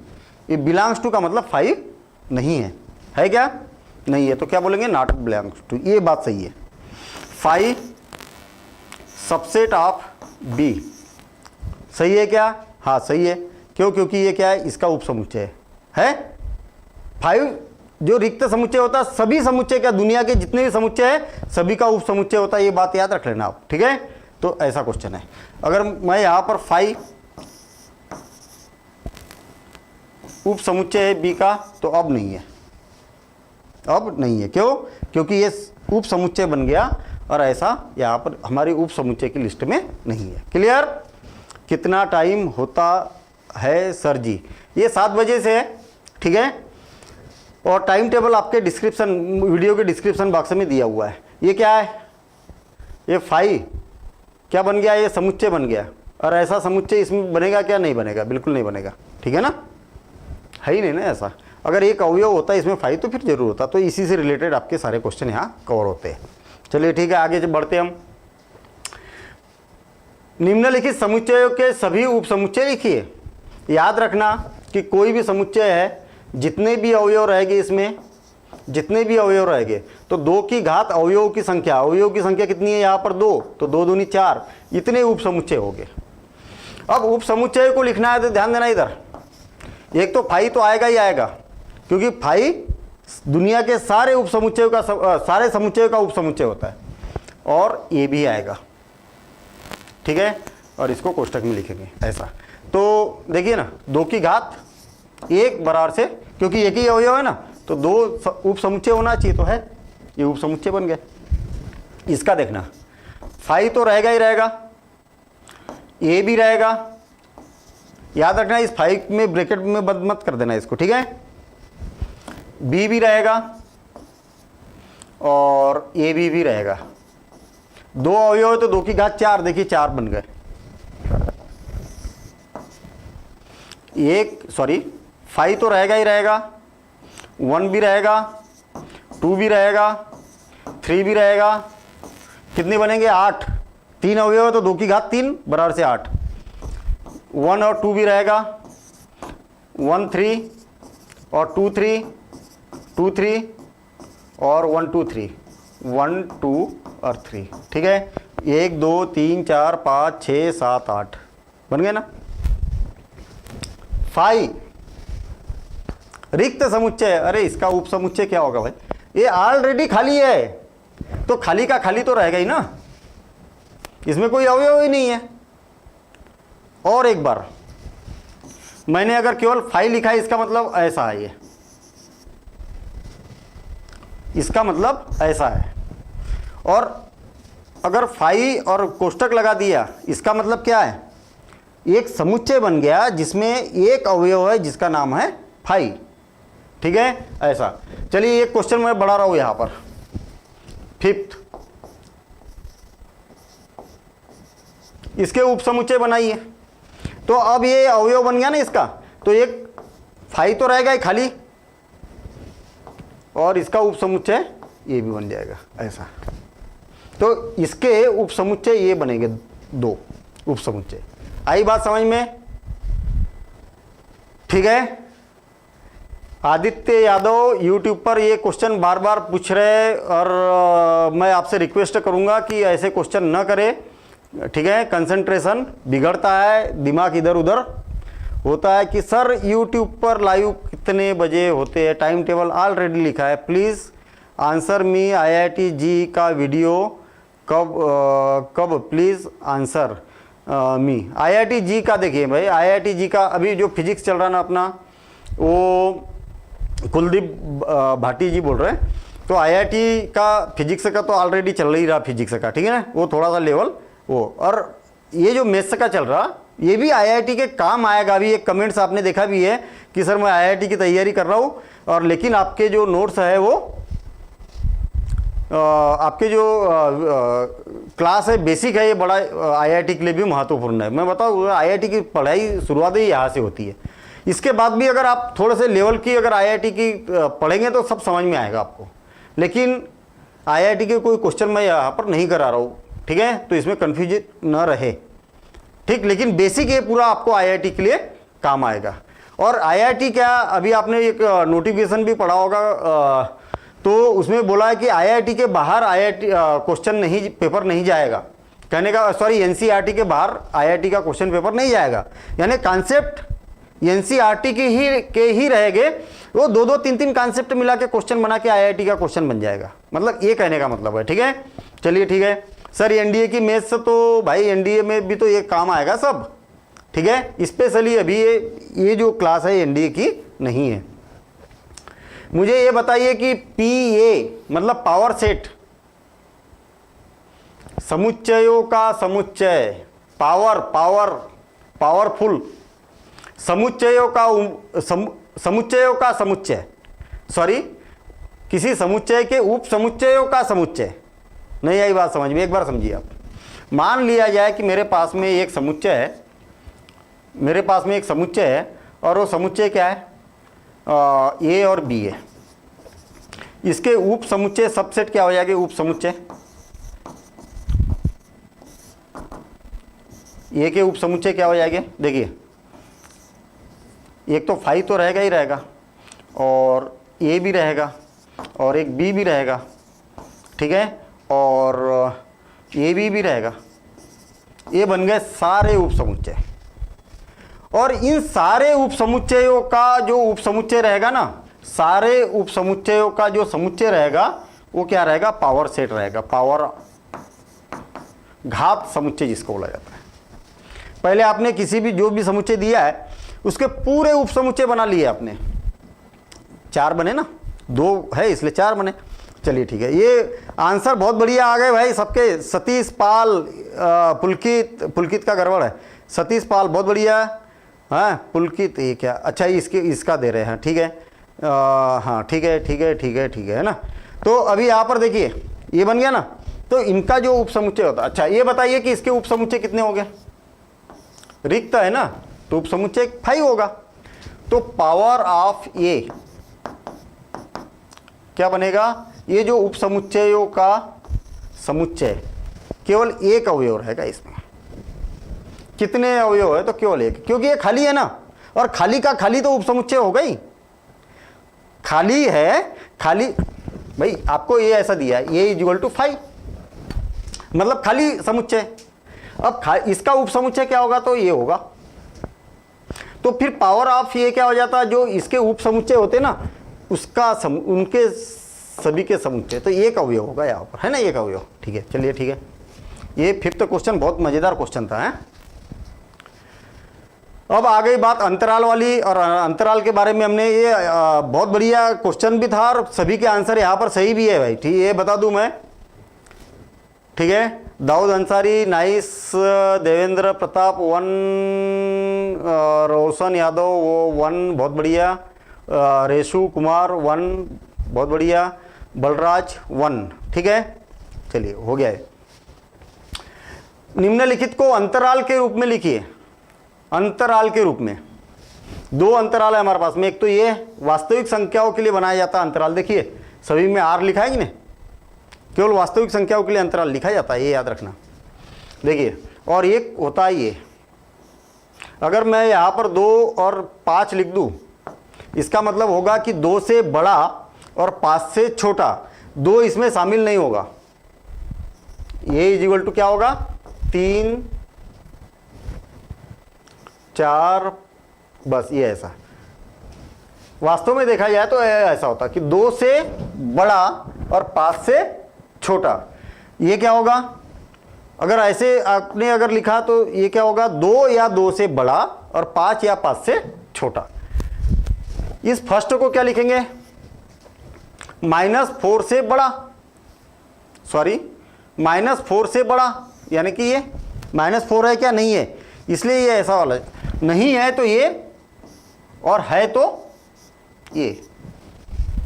ये बिलोंग्स टू का मतलब 5 नहीं है क्या? नहीं है। तो क्या बोलेंगे? Not belongs to. ये बात सही है। 5 सबसेट ऑफ बी, सही है क्या? हाँ सही है। क्यों? क्योंकि ये क्या है? इसका उप समुच्चय है। 5 जो रिक्त समुच्चय होता है, सभी समुच्चय का, दुनिया के जितने भी समुच्चय है सभी का उप समुच्चय होता है। ये बात याद रख लेना आप, ठीक है? तो ऐसा क्वेश्चन है। अगर मैं यहां पर 5 उप समुच्चय है बी का, तो अब नहीं है, अब नहीं है। क्यों? क्योंकि ये उप समुच्चय बन गया और ऐसा यहाँ पर हमारी उप समुच्चय की लिस्ट में नहीं है। क्लियर? कितना टाइम होता है सर जी? ये 7 बजे से है, ठीक है? और टाइम टेबल आपके डिस्क्रिप्शन, वीडियो के डिस्क्रिप्शन बॉक्स में दिया हुआ है। ये क्या है? ये 5 क्या बन गया? ये समुच्चय बन गया। और ऐसा समुच्चय इसमें बनेगा क्या? नहीं बनेगा, बिल्कुल नहीं बनेगा, ठीक है ना? है ही नहीं ना ऐसा। अगर एक अवयव होता है इसमें 5 तो फिर जरूर होता। तो इसी से रिलेटेड आपके सारे क्वेश्चन यहाँ कवर होते हैं। चलिए ठीक है, आगे जब बढ़ते हम। निम्नलिखित समुच्चयों के सभी उप समुच्चय लिखिए। याद रखना कि कोई भी समुच्चय है, जितने भी अवयव रहेंगे इसमें, जितने भी अवयव रहेंगे, तो 2 की घात अवयव की संख्या, अवयव की संख्या कितनी है यहाँ पर? 2, तो 2 दूनी 4, इतने उप समुच्चय हो गए। अब उप समुच्चय को लिखना है तो ध्यान देना, इधर एक तो 5 तो आएगा ही आएगा, क्योंकि 5 दुनिया के सारे उप समुच्चयों का, सारे समुच्चयों का उप समुच्चय होता है। और ये भी आएगा, ठीक है? और इसको कोष्टक में लिखेंगे ऐसा। तो देखिए ना, 2 की घात 1 बराबर से, क्योंकि एक ही अवयव है ना, तो 2 उप समुच्चय होना चाहिए, तो है, ये उप समुच्चय बन गया। इसका देखना, 5 तो रहेगा ही रहेगा, ए भी रहेगा। याद रखना, इस 5 में ब्रैकेट में बंद मत कर देना इसको, ठीक है? बी भी रहेगा और ए भी रहेगा। 2 अवयव है तो 2 की घात 4, देखिए 4 बन गए। 5 तो रहेगा ही रहेगा, 1 भी रहेगा, 2 भी रहेगा, 3 भी रहेगा। कितने बनेंगे? 8। 3 अवयव है तो 2 की घात 3 बराबर से 8। 1 और 2 भी रहेगा, 1 3 और 2 3, 2 3 और 1 2 3, 1 2 और 3, ठीक है? 1 2 3 4 5 6 7 8 बन गए ना। 5 रिक्त समुच्चय। अरे इसका उप समुच्चय क्या होगा भाई? ये ऑलरेडी खाली है, तो खाली का खाली तो रहेगा ही ना, इसमें कोई अवयव ही नहीं है। और एक बार, मैंने अगर केवल 5 लिखा है, इसका मतलब ऐसा है, ये इसका मतलब ऐसा है। और अगर 5 और कोष्टक लगा दिया, इसका मतलब क्या है? एक समुच्चय बन गया जिसमें एक अवयव है जिसका नाम है 5, ठीक है? ऐसा। चलिए एक क्वेश्चन मैं बढ़ा रहा हूं यहां पर, 5th, इसके उप समुच्चय बनाइए। तो अब ये अवयव बन गया ना इसका, तो एक 5 तो रहेगा ही खाली, और इसका उप समुच्चय ये भी बन जाएगा ऐसा। तो इसके उप समुच्चय ये बनेंगे, 2 उप समुच्चय। आई बात समझ में? ठीक है? आदित्य यादव यूट्यूब पर ये क्वेश्चन बार बार पूछ रहे, और मैं आपसे रिक्वेस्ट करूंगा कि ऐसे क्वेश्चन न करें, ठीक है? कंसंट्रेशन बिगड़ता है, दिमाग इधर उधर होता है कि सर यूट्यूब पर लाइव कितने बजे होते हैं, टाइम टेबल ऑलरेडी लिखा है, प्लीज़ आंसर मी, IIT जी का वीडियो कब प्लीज़ आंसर मी। IIT जी का देखिए भाई, IIT जी का अभी जो फिजिक्स चल रहा ना अपना, वो कुलदीप भाटी जी बोल रहे हैं। तो आईआईटी का फिजिक्स का तो ऑलरेडी चल ही रहा फिजिक्स का, ठीक है ना, वो थोड़ा सा लेवल वो, और ये जो मैथ्स का चल रहा ये भी आईआईटी के काम आएगा। अभी एक कमेंट्स आपने देखा भी है कि सर मैं आईआईटी की तैयारी कर रहा हूँ, और लेकिन आपके जो नोट्स है वो आपके जो क्लास है बेसिक है, ये बड़ा आईआईटी के लिए भी महत्वपूर्ण है। मैं बताऊँ आईआईटी की पढ़ाई शुरुआत ही यहाँ से होती है। इसके बाद भी अगर आप थोड़े से लेवल की अगर आईआईटी की पढ़ेंगे तो सब समझ में आएगा आपको, लेकिन आईआईटी के कोई क्वेश्चन मैं यहाँ पर नहीं करा रहा हूँ, ठीक है, तो इसमें कन्फ्यूजन न रहे, ठीक। लेकिन बेसिक ये पूरा आपको आईआईटी के लिए काम आएगा। और आईआईटी क्या, अभी आपने एक नोटिफिकेशन भी पढ़ा होगा, तो उसमें बोला है कि आईआईटी के बाहर आईआईटी क्वेश्चन नहीं, पेपर नहीं जाएगा, कहने का सॉरी एनसीईआरटी के बाहर आईआईटी का क्वेश्चन पेपर नहीं जाएगा, यानी कॉन्सेप्ट एनसीईआरटी के ही रहेंगे, वो दो दो तीन तीन कॉन्सेप्ट मिला के क्वेश्चन बना के आईआईटी का क्वेश्चन बन जाएगा, मतलब ये कहने का मतलब है, ठीक है। चलिए ठीक है सर, एनडीए की मैथ्स तो भाई एनडीए में भी तो ये काम आएगा सब, ठीक है। स्पेशली अभी ये जो क्लास है एनडीए की नहीं है। मुझे ये बताइए कि पीए मतलब पावर सेट, समुच्चयों का समुच्चय, पावरफुल, समुच्चयों का समुच्चय, सॉरी किसी समुच्चय के उप समुच्चयों का समुच्चय। नहीं आई बात समझ में, एक बार समझिए आप। मान लिया जाए कि मेरे पास में एक समुच्चय है, और वो समुच्चय क्या है, ए और बी है। इसके उप समुच्चय सबसेट क्या हो जाएगा, उप समुच्चय ए के उप समुच्चय क्या हो जाएंगे, देखिए एक तो फाई तो रहेगा ही रहेगा, और ए भी रहेगा, और एक बी भी रहेगा, ठीक है, और ए बी भी रहेगा। ये बन गए सारे उप समुच्चय। और इन सारे उप समुच्चयों का जो उप समुच्चय रहेगा ना, सारे उप समुच्चयों का जो समुच्चय रहेगा वो क्या रहेगा, पावर सेट रहेगा, पावर घात समुच्चय जिसको बोला जाता है। पहले आपने किसी भी जो भी समुच्चय दिया है उसके पूरे उप समुच्चय बना लिए आपने, 4 बने ना, 2 है इसलिए 4 बने। चलिए ठीक है, ये आंसर बहुत बढ़िया आ गए भाई सबके। सतीश पाल, पुलकित का गड़बड़ है, सतीश पाल बहुत बढ़िया, हाँ पुलकित, ये क्या, अच्छा इसका दे रहे हैं, ठीक है, हाँ ठीक है ना। तो अभी यहाँ पर देखिए ये बन गया ना, तो इनका जो उप समुच्चय होता है, अच्छा ये बताइए कि इसके उप समुच्चय कितने हो गए, रिक्त है ना, तो उप समुच्चय 5 होगा। तो पावर ऑफ ए क्या बनेगा, ये जो उप समुच्चयों का समुच्चय केवल एक अवयव रहेगा। इसमें कितने अवयव है, तो केवल एक, क्योंकि ये खाली है ना, और खाली का खाली तो उप समुच्चय होगा ही। खाली है, खाली भाई आपको ये ऐसा दिया है, ये इक्वल टू 5 मतलब खाली समुच्चय। अब इसका उप समुच्चय क्या होगा, तो ये होगा। तो फिर पावर ऑफ ये क्या हो जाता है, जो इसके उप समुच्चय होते ना उसका उनके सभी के समुच्चय, तो एक अवयव होगा यहाँ पर, है ना, एक अवयव, ठीक है। चलिए ठीक है, ये 5th क्वेश्चन बहुत मजेदार क्वेश्चन था, है। अब आ गई बात अंतराल वाली, और अंतराल के बारे में हमने ये बहुत बढ़िया क्वेश्चन भी था, और सभी के आंसर यहाँ पर सही भी है भाई, ठीक है, ये बता दूं मैं, ठीक है। दाऊद अंसारी नाइस, देवेंद्र प्रताप 1, रोशन यादव वो 1 बहुत बढ़िया, रेशु कुमार 1 बहुत बढ़िया, बलराज 1, ठीक है। चलिए हो गया है। निम्नलिखित को अंतराल के रूप में लिखिए, अंतराल के रूप में 2 अंतराल है हमारे पास में। एक तो ये वास्तविक संख्याओं के लिए बनाया जाता है अंतराल, देखिए सभी में R लिखा है कि नहीं, केवल वास्तविक संख्याओं के लिए अंतराल लिखा जाता है, ये याद रखना। देखिए, और एक होता है ये, अगर मैं यहाँ पर 2 और 5 लिख दूँ, इसका मतलब होगा कि 2 से बड़ा और 5 से छोटा, 2 इसमें शामिल नहीं होगा। ये इज इक्वल टू क्या होगा, 3, 4, बस ये ऐसा। वास्तव में देखा जाए तो ऐसा होता कि 2 से बड़ा और 5 से छोटा। ये क्या होगा, अगर ऐसे आपने अगर लिखा तो ये क्या होगा, 2 या 2 से बड़ा और 5 या 5 से छोटा। इस फर्स्ट को क्या लिखेंगे, -4 से बड़ा, सॉरी -4 से बड़ा, यानी कि ये -4 है क्या, नहीं है, इसलिए ये ऐसा वाला नहीं है तो ये, और है तो ये।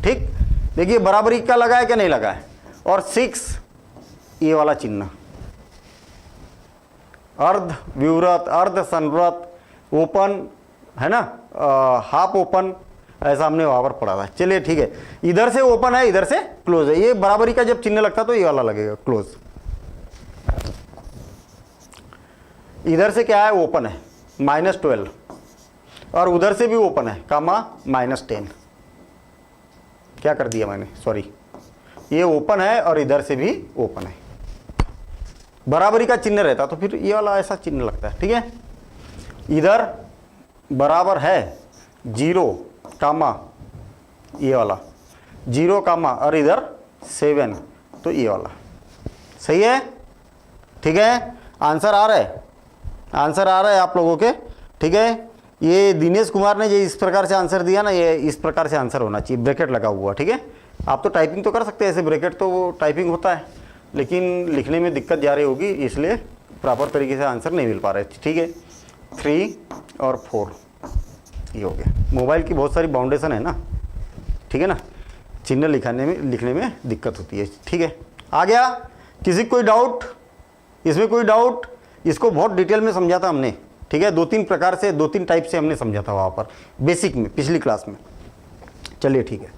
ठीक, देखिए बराबरी का लगा है क्या नहीं लगा है, और 6 ये वाला चिन्ह, अर्ध विवृत, अर्ध संवृत, ओपन है ना, हाफ ओपन, ऐसा हमने वहां पर पढ़ा था। चलिए ठीक है, इधर से ओपन है, इधर से क्लोज है, ये बराबरी का जब चिन्ह लगता तो ये वाला लगेगा क्लोज। इधर से क्या है, ओपन है -12, और उधर से भी ओपन है कामा -10। क्या कर दिया मैंने, सॉरी, ये ओपन है और इधर से भी ओपन है, बराबरी का चिन्ह रहता तो फिर ये वाला ऐसा चिन्ह लगता है। ठीक है, इधर बराबर है 0 कामा ये वाला 0 कामा, और इधर 7 तो ये वाला, सही है। ठीक है, आंसर आ रहा है, आंसर आ रहा है आप लोगों के। ठीक है, ये दिनेश कुमार ने ये इस प्रकार से आंसर दिया ना, ये इस प्रकार से आंसर होना चाहिए, ब्रैकेट लगा हुआ। ठीक है, आप तो टाइपिंग तो कर सकते हैं ऐसे, ब्रैकेट तो वो टाइपिंग होता है, लेकिन लिखने में दिक्कत जा रही होगी, इसलिए प्रॉपर तरीके से आंसर नहीं मिल पा रहे। ठीक है, 3 और 4 ये हो गया। मोबाइल की बहुत सारी बाउंडेशन है ना, ठीक है ना, चिन्ह लिखने में दिक्कत होती है। ठीक है, आ गया, किसी कोई डाउट इसमें, कोई डाउट, इसको बहुत डिटेल में समझा था हमने। ठीक है, 2-3 प्रकार से, 2-3 टाइप से हमने समझा था वहाँ पर बेसिक में, पिछली क्लास में। चलिए ठीक है,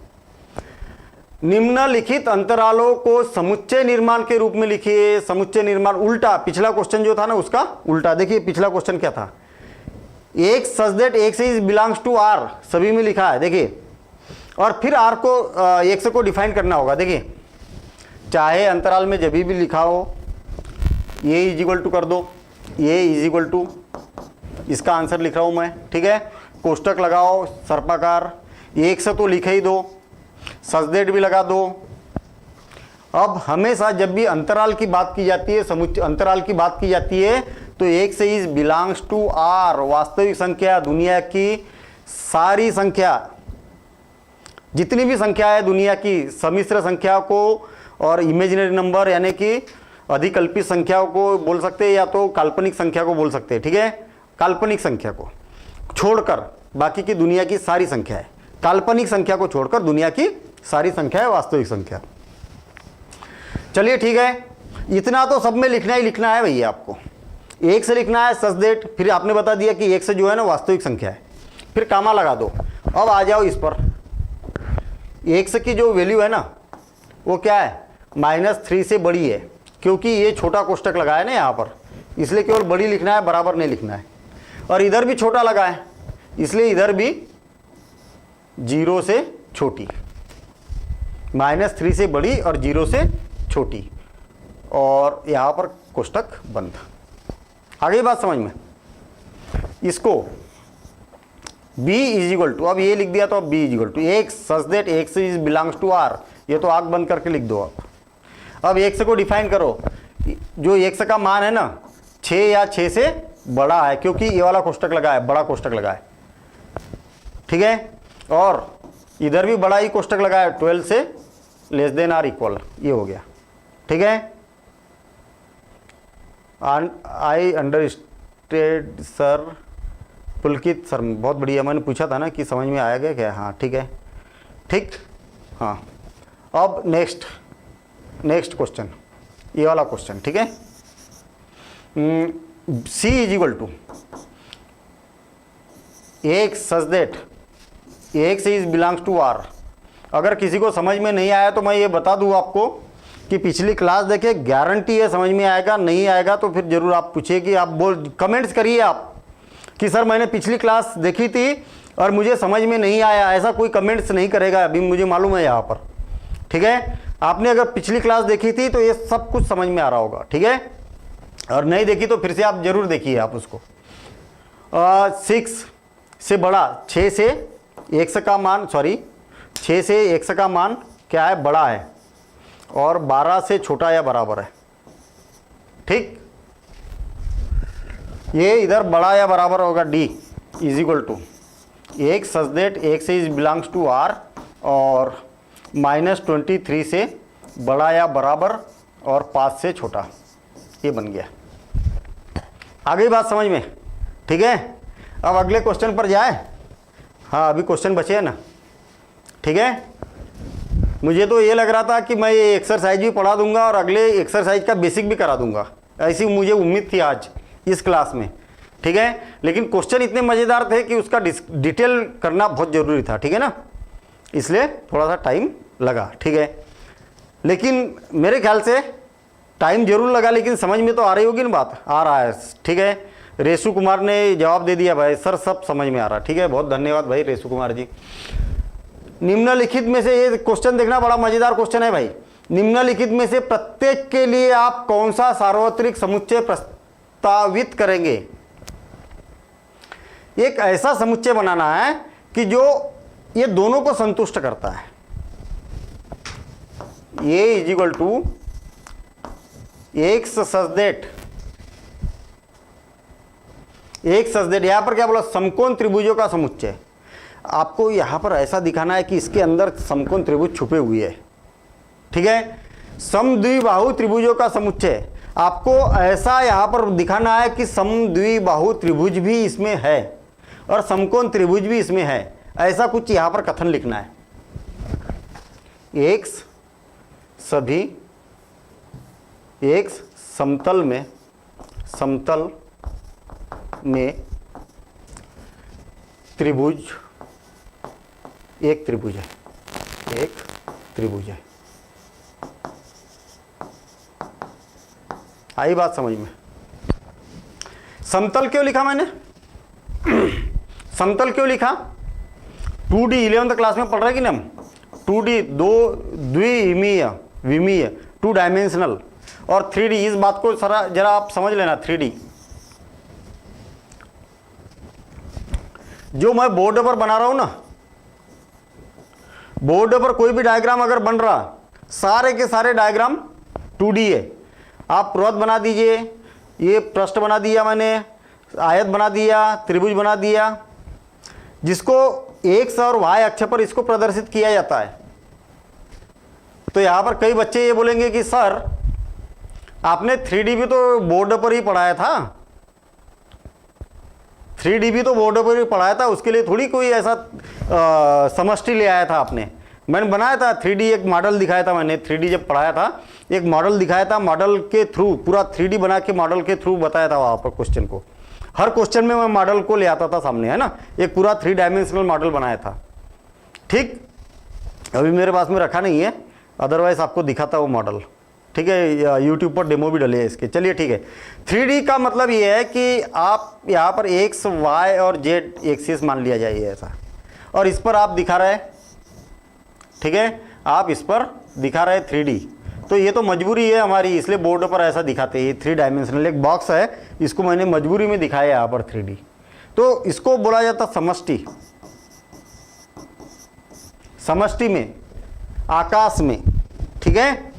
निम्नलिखित अंतरालों को समुच्चय निर्माण के रूप में लिखिए। समुच्चय निर्माण उल्टा, पिछला क्वेश्चन जो था ना उसका उल्टा। देखिए पिछला क्वेश्चन क्या था, एक such that X is belongs to R, सभी में लिखा है देखिए, और फिर आर को एक्स को डिफाइन करना होगा। देखिए चाहे अंतराल में जब भी लिखा हो, ये इज इक्वल टू कर दो, ये इज इक्वल टू, इसका आंसर लिख रहा हूं मैं। ठीक है, कोष्टक लगाओ सर्पाकार, एक्स तो लिखे ही दो, सच दैट भी लगा दो। अब हमेशा जब भी अंतराल की बात की जाती है, समुच्चय अंतराल की बात की जाती है, तो X is belongs to R, वास्तविक संख्या, दुनिया की सारी संख्या, जितनी भी संख्या है दुनिया की, सम्मिश्र संख्या को और इमेजिनरी नंबर यानी कि अधिकल्पित संख्याओं को बोल सकते हैं, या तो काल्पनिक संख्या को बोल सकते हैं। ठीक है, काल्पनिक संख्या को छोड़कर बाकी की दुनिया की सारी संख्या है, काल्पनिक संख्या को छोड़कर दुनिया की सारी संख्या है वास्तविक संख्या। चलिए ठीक है, इतना तो सब में लिखना ही लिखना है भैया आपको। एक से लिखना है सच दैट, फिर आपने बता दिया कि एक से जो है ना वास्तविक संख्या है, फिर कामा लगा दो। अब आ जाओ इस पर, एक से की जो वैल्यू है ना वो क्या है, -3 से बड़ी है, क्योंकि ये छोटा कोष्टक लगा है ना यहाँ पर, इसलिए केवल बड़ी लिखना है, बराबर नहीं लिखना है। और इधर भी छोटा लगा है, इसलिए इधर भी 0 से छोटी, -3 से बड़ी और 0 से छोटी, और यहाँ पर कोष्टक बंद। आ गई बात समझ में। इसको b इज इक्वल टू, अब ये लिख दिया तो अब b is equal to X such that X is belongs to R, ये तो आंख बंद करके लिख दो आप। अब एक्स को डिफाइन करो, जो एक्स का मान है ना 6 या 6 से बड़ा है, क्योंकि ये वाला कोष्टक लगा है, बड़ा कोष्टक लगा है। ठीक है, और इधर भी बड़ा ही कोष्टक लगा है, 12 से लेस देन आर इक्वल, ये हो गया। ठीक है, I understand sir, Pulkit sir, बहुत बढ़िया। मैंने पूछा था ना कि समझ में आएगा क्या, हाँ ठीक है, ठीक, हाँ। अब नेक्स्ट क्वेश्चन, ये वाला क्वेश्चन। ठीक है, C is equal to X such that X is belongs to R. अगर किसी को समझ में नहीं आया तो मैं ये बता दूं आपको कि पिछली क्लास देखिए, गारंटी है समझ में आएगा, नहीं आएगा तो फिर जरूर आप पूछिए कि आप कमेंट्स करिए आप कि सर मैंने पिछली क्लास देखी थी और मुझे समझ में नहीं आया। ऐसा कोई कमेंट्स नहीं करेगा, अभी मुझे मालूम है यहाँ पर। ठीक है, आपने अगर पिछली क्लास देखी थी तो ये सब कुछ समझ में आ रहा होगा। ठीक है, और नहीं देखी तो फिर से आप जरूर देखिए आप उसको। 6 से बड़ा, 6 से x का मान, सॉरी 6 से x का मान क्या है, बड़ा है, और 12 से छोटा या बराबर है। ठीक, ये इधर बड़ा या बराबर होगा, d is equal to X such that X is belongs to R और -23 से बड़ा या बराबर और 5 से छोटा, ये बन गया। आ गई बात समझ में? ठीक है, अब अगले क्वेश्चन पर जाए। हाँ, अभी क्वेश्चन बचे हैं ना, ठीक है। मुझे तो ये लग रहा था कि मैं ये एक्सरसाइज भी पढ़ा दूंगा और अगले एक्सरसाइज का बेसिक भी करा दूंगा, ऐसी मुझे उम्मीद थी आज इस क्लास में, ठीक है। लेकिन क्वेश्चन इतने मज़ेदार थे कि उसका डिटेल करना बहुत ज़रूरी था, ठीक है ना, इसलिए थोड़ा सा टाइम लगा, ठीक है। लेकिन मेरे ख्याल से टाइम जरूर लगा, लेकिन समझ में तो आ रही होगी ना बात, आ रहा है, ठीक है। रेशु कुमार ने जवाब दे दिया भाई, सर सब समझ में आ रहा, ठीक है, बहुत धन्यवाद भाई रेशु कुमार जी। निम्नलिखित में से, ये क्वेश्चन देखना, बड़ा मजेदार क्वेश्चन है भाई। निम्नलिखित में से प्रत्येक के लिए आप कौन सा सार्वत्रिक समुच्चय प्रस्तावित करेंगे? एक ऐसा समुच्चय बनाना है कि जो ये दोनों को संतुष्ट करता है। A is equal to X such that, एक सच दैट, यहां पर क्या बोला? समकोण त्रिभुजों का समुच्चय। आपको यहां पर ऐसा दिखाना है कि इसके अंदर समकोण त्रिभुज छुपे हुए हैं, ठीक है। समद्विबाहु त्रिभुजों का समुच्चय, आपको ऐसा यहां पर दिखाना है कि समद्विबाहु त्रिभुज भी इसमें है और समकोण त्रिभुज भी इसमें है, ऐसा कुछ यहां पर कथन लिखना है। एक्स सभी एक्स समतल में त्रिभुज, एक त्रिभुज है, एक त्रिभुज है। आई बात समझ में? समतल क्यों लिखा मैंने? समतल क्यों लिखा? 2D 11th क्लास में पढ़ रहे कि ना हम, 2D दो विमीय 2 डायमेंशनल, और 3D, इस बात को जरा आप समझ लेना। 3D जो मैं बोर्ड पर बना रहा हूं ना, बोर्ड पर कोई भी डायग्राम अगर बन रहा, सारे के सारे डायग्राम 2D है। आप पर्वत बना दीजिए, ये पृष्ठ बना दिया मैंने, आयत बना दिया, त्रिभुज बना दिया, जिसको एक्स और वाई अक्ष पर इसको प्रदर्शित किया जाता है। तो यहां पर कई बच्चे ये बोलेंगे कि सर आपने 3D भी तो बोर्ड पर ही पढ़ाया था, 3D भी तो बोर्ड पर ही पढ़ाया था, उसके लिए थोड़ी कोई ऐसा समष्टि ले आया था आपने। मैंने बनाया था 3D, एक मॉडल दिखाया था मैंने, 3D जब पढ़ाया था एक मॉडल दिखाया था, मॉडल के थ्रू पूरा 3D बना के मॉडल के थ्रू बताया था वहाँ पर क्वेश्चन को। हर क्वेश्चन में मैं मॉडल को ले आता था सामने, है ना, एक पूरा 3 डायमेंशनल मॉडल बनाया था। ठीक, अभी मेरे पास में रखा नहीं है, अदरवाइज आपको दिखाता वो मॉडल, ठीक है। यूट्यूब पर डेमो भी डले हैं इसके। चलिए ठीक है, 3D का मतलब ये है कि आप यहाँ पर एक्स वाई और जेड एक्सिस मान लिया जाए ऐसा, और इस पर आप दिखा रहे हैं, ठीक है, आप इस पर दिखा रहे 3D, तो ये तो मजबूरी है हमारी, इसलिए बोर्ड पर ऐसा दिखाते हैं। ये 3 डायमेंशनल एक बॉक्स है, इसको मैंने मजबूरी में दिखाया यहाँ पर 3D, तो इसको बोला जाता समष्टि। समष्टि में, आकाश में, ठीक है,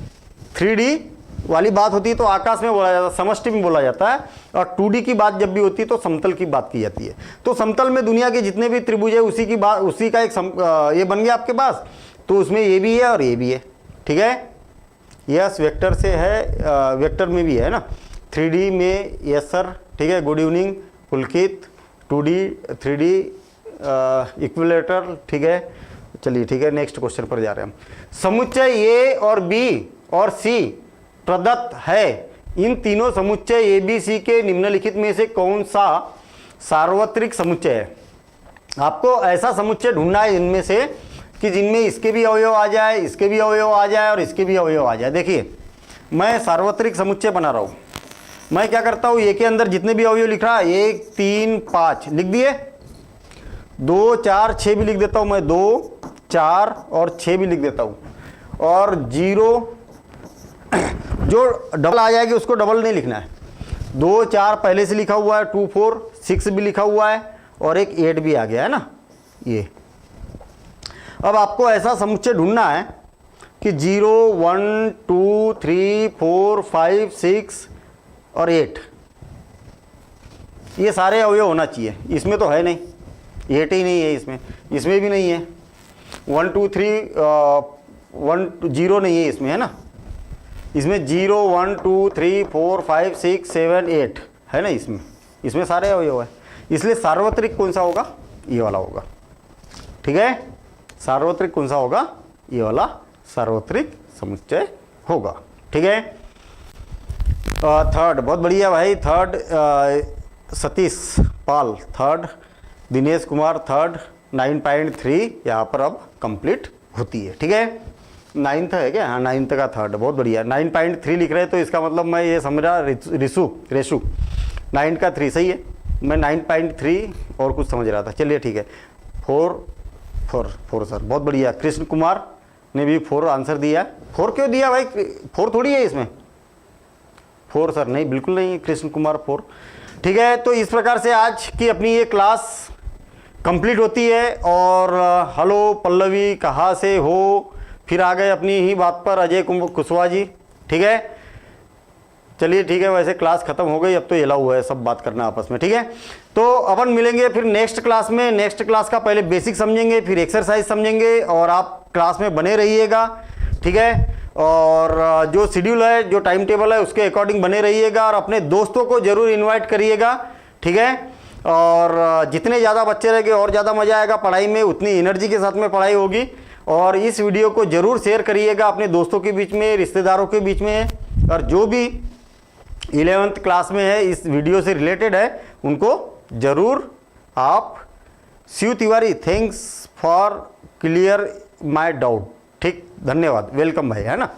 3D वाली बात होती है तो आकाश में बोला जाता है, समष्टि में बोला जाता है, और 2D की बात जब भी होती है तो समतल की बात की जाती है। तो समतल में दुनिया के जितने भी त्रिभुज है उसी की बात, उसी का एक ये बन गया आपके पास, तो उसमें ये भी है और ये भी है, ठीक है। यस वेक्टर से है, वेक्टर में भी है ना, 3D में, यस सर, ठीक है। गुड इवनिंग पुलकित, 2D 3D इक्विलेटर, ठीक है। चलिए ठीक है, नेक्स्ट क्वेश्चन पर जा रहे हैं हम। समुच्चय ए और बी और सी प्रदत्त है, इन तीनों समुच्चय ए बी सी के निम्नलिखित में से कौन सा सार्वत्रिक समुच्चय है? आपको ऐसा समुच्चय ढूंढना है इनमें से कि जिनमें इसके भी अवयव आ जाए, इसके भी अवयव आ जाए और इसके भी अवयव आ जाए। देखिए मैं सार्वत्रिक समुच्चय बना रहा हूँ, मैं क्या करता हूँ, ए के अंदर जितने भी अवयव लिख रहा है 1 3 5 लिख दिए, 2 4 6 भी लिख देता हूँ मैं, 2 4 और 6 भी लिख देता हूँ, और 0 जो डबल आ जाएगी उसको डबल नहीं लिखना है। 2 4 पहले से लिखा हुआ है, 2 4 6 भी लिखा हुआ है, और एक 8 भी आ गया है ना ये। अब आपको ऐसा समुच्चय ढूंढना है कि 0 1 2 3 4 5 6 और 8 ये सारे अवयव होना चाहिए, इसमें तो है नहीं, 8 ही नहीं है इसमें, इसमें भी नहीं है। 1 2 3 1 0 नहीं है इसमें, है ना। इसमें 0 1 2 3 4 5 6 7 8 है ना, इसमें सारे अवयव है। इसलिए सार्वत्रिक कौन सा होगा, ये वाला होगा। ठीक है, सार्वत्रिक कौन सा होगा, ये वाला सार्वत्रिक समुच्चय होगा। ठीक है, थर्ड बहुत बढ़िया भाई, थर्ड सतीश पाल, थर्ड दिनेश कुमार, थर्ड 9.3 यहाँ पर अब कंप्लीट होती है। ठीक है, 9th है क्या, हाँ 9th का थर्ड, बहुत बढ़िया। 9.3 लिख रहे हैं तो इसका मतलब मैं ये समझ रहा रेशु 9 का 3 सही है, मैं 9.3 और कुछ समझ रहा था। चलिए ठीक है, 4 सर, बहुत बढ़िया। कृष्ण कुमार ने भी 4 आंसर दिया। 4 क्यों दिया भाई, 4 थोड़ी है इसमें, 4 सर नहीं, बिल्कुल नहीं है कृष्ण कुमार 4। ठीक है, तो इस प्रकार से आज की अपनी ये क्लास कंप्लीट होती है। और हेलो पल्लवी कहाँ से हो, फिर आ गए अपनी ही बात पर अजय कुशवाहा जी। ठीक है, चलिए ठीक है, वैसे क्लास खत्म हो गई, अब तो एला हुआ है सब बात करना आपस में। ठीक है, तो अपन मिलेंगे फिर नेक्स्ट क्लास में। नेक्स्ट क्लास का पहले बेसिक समझेंगे, फिर एक्सरसाइज समझेंगे, और आप क्लास में बने रहिएगा। ठीक है, और जो शेड्यूल है, जो टाइम टेबल है, उसके अकॉर्डिंग बने रहिएगा, और अपने दोस्तों को जरूर इन्वाइट करिएगा। ठीक है, और जितने ज़्यादा बच्चे रहेंगे और ज़्यादा मज़ा आएगा पढ़ाई में, उतनी एनर्जी के साथ में पढ़ाई होगी। और इस वीडियो को जरूर शेयर करिएगा अपने दोस्तों के बीच में, रिश्तेदारों के बीच में, और जो भी 11th क्लास में है, इस वीडियो से रिलेटेड है, उनको जरूर आप। Shiv Tiwari, thanks for clear my doubt. ठीक, धन्यवाद, वेलकम भाई, है ना।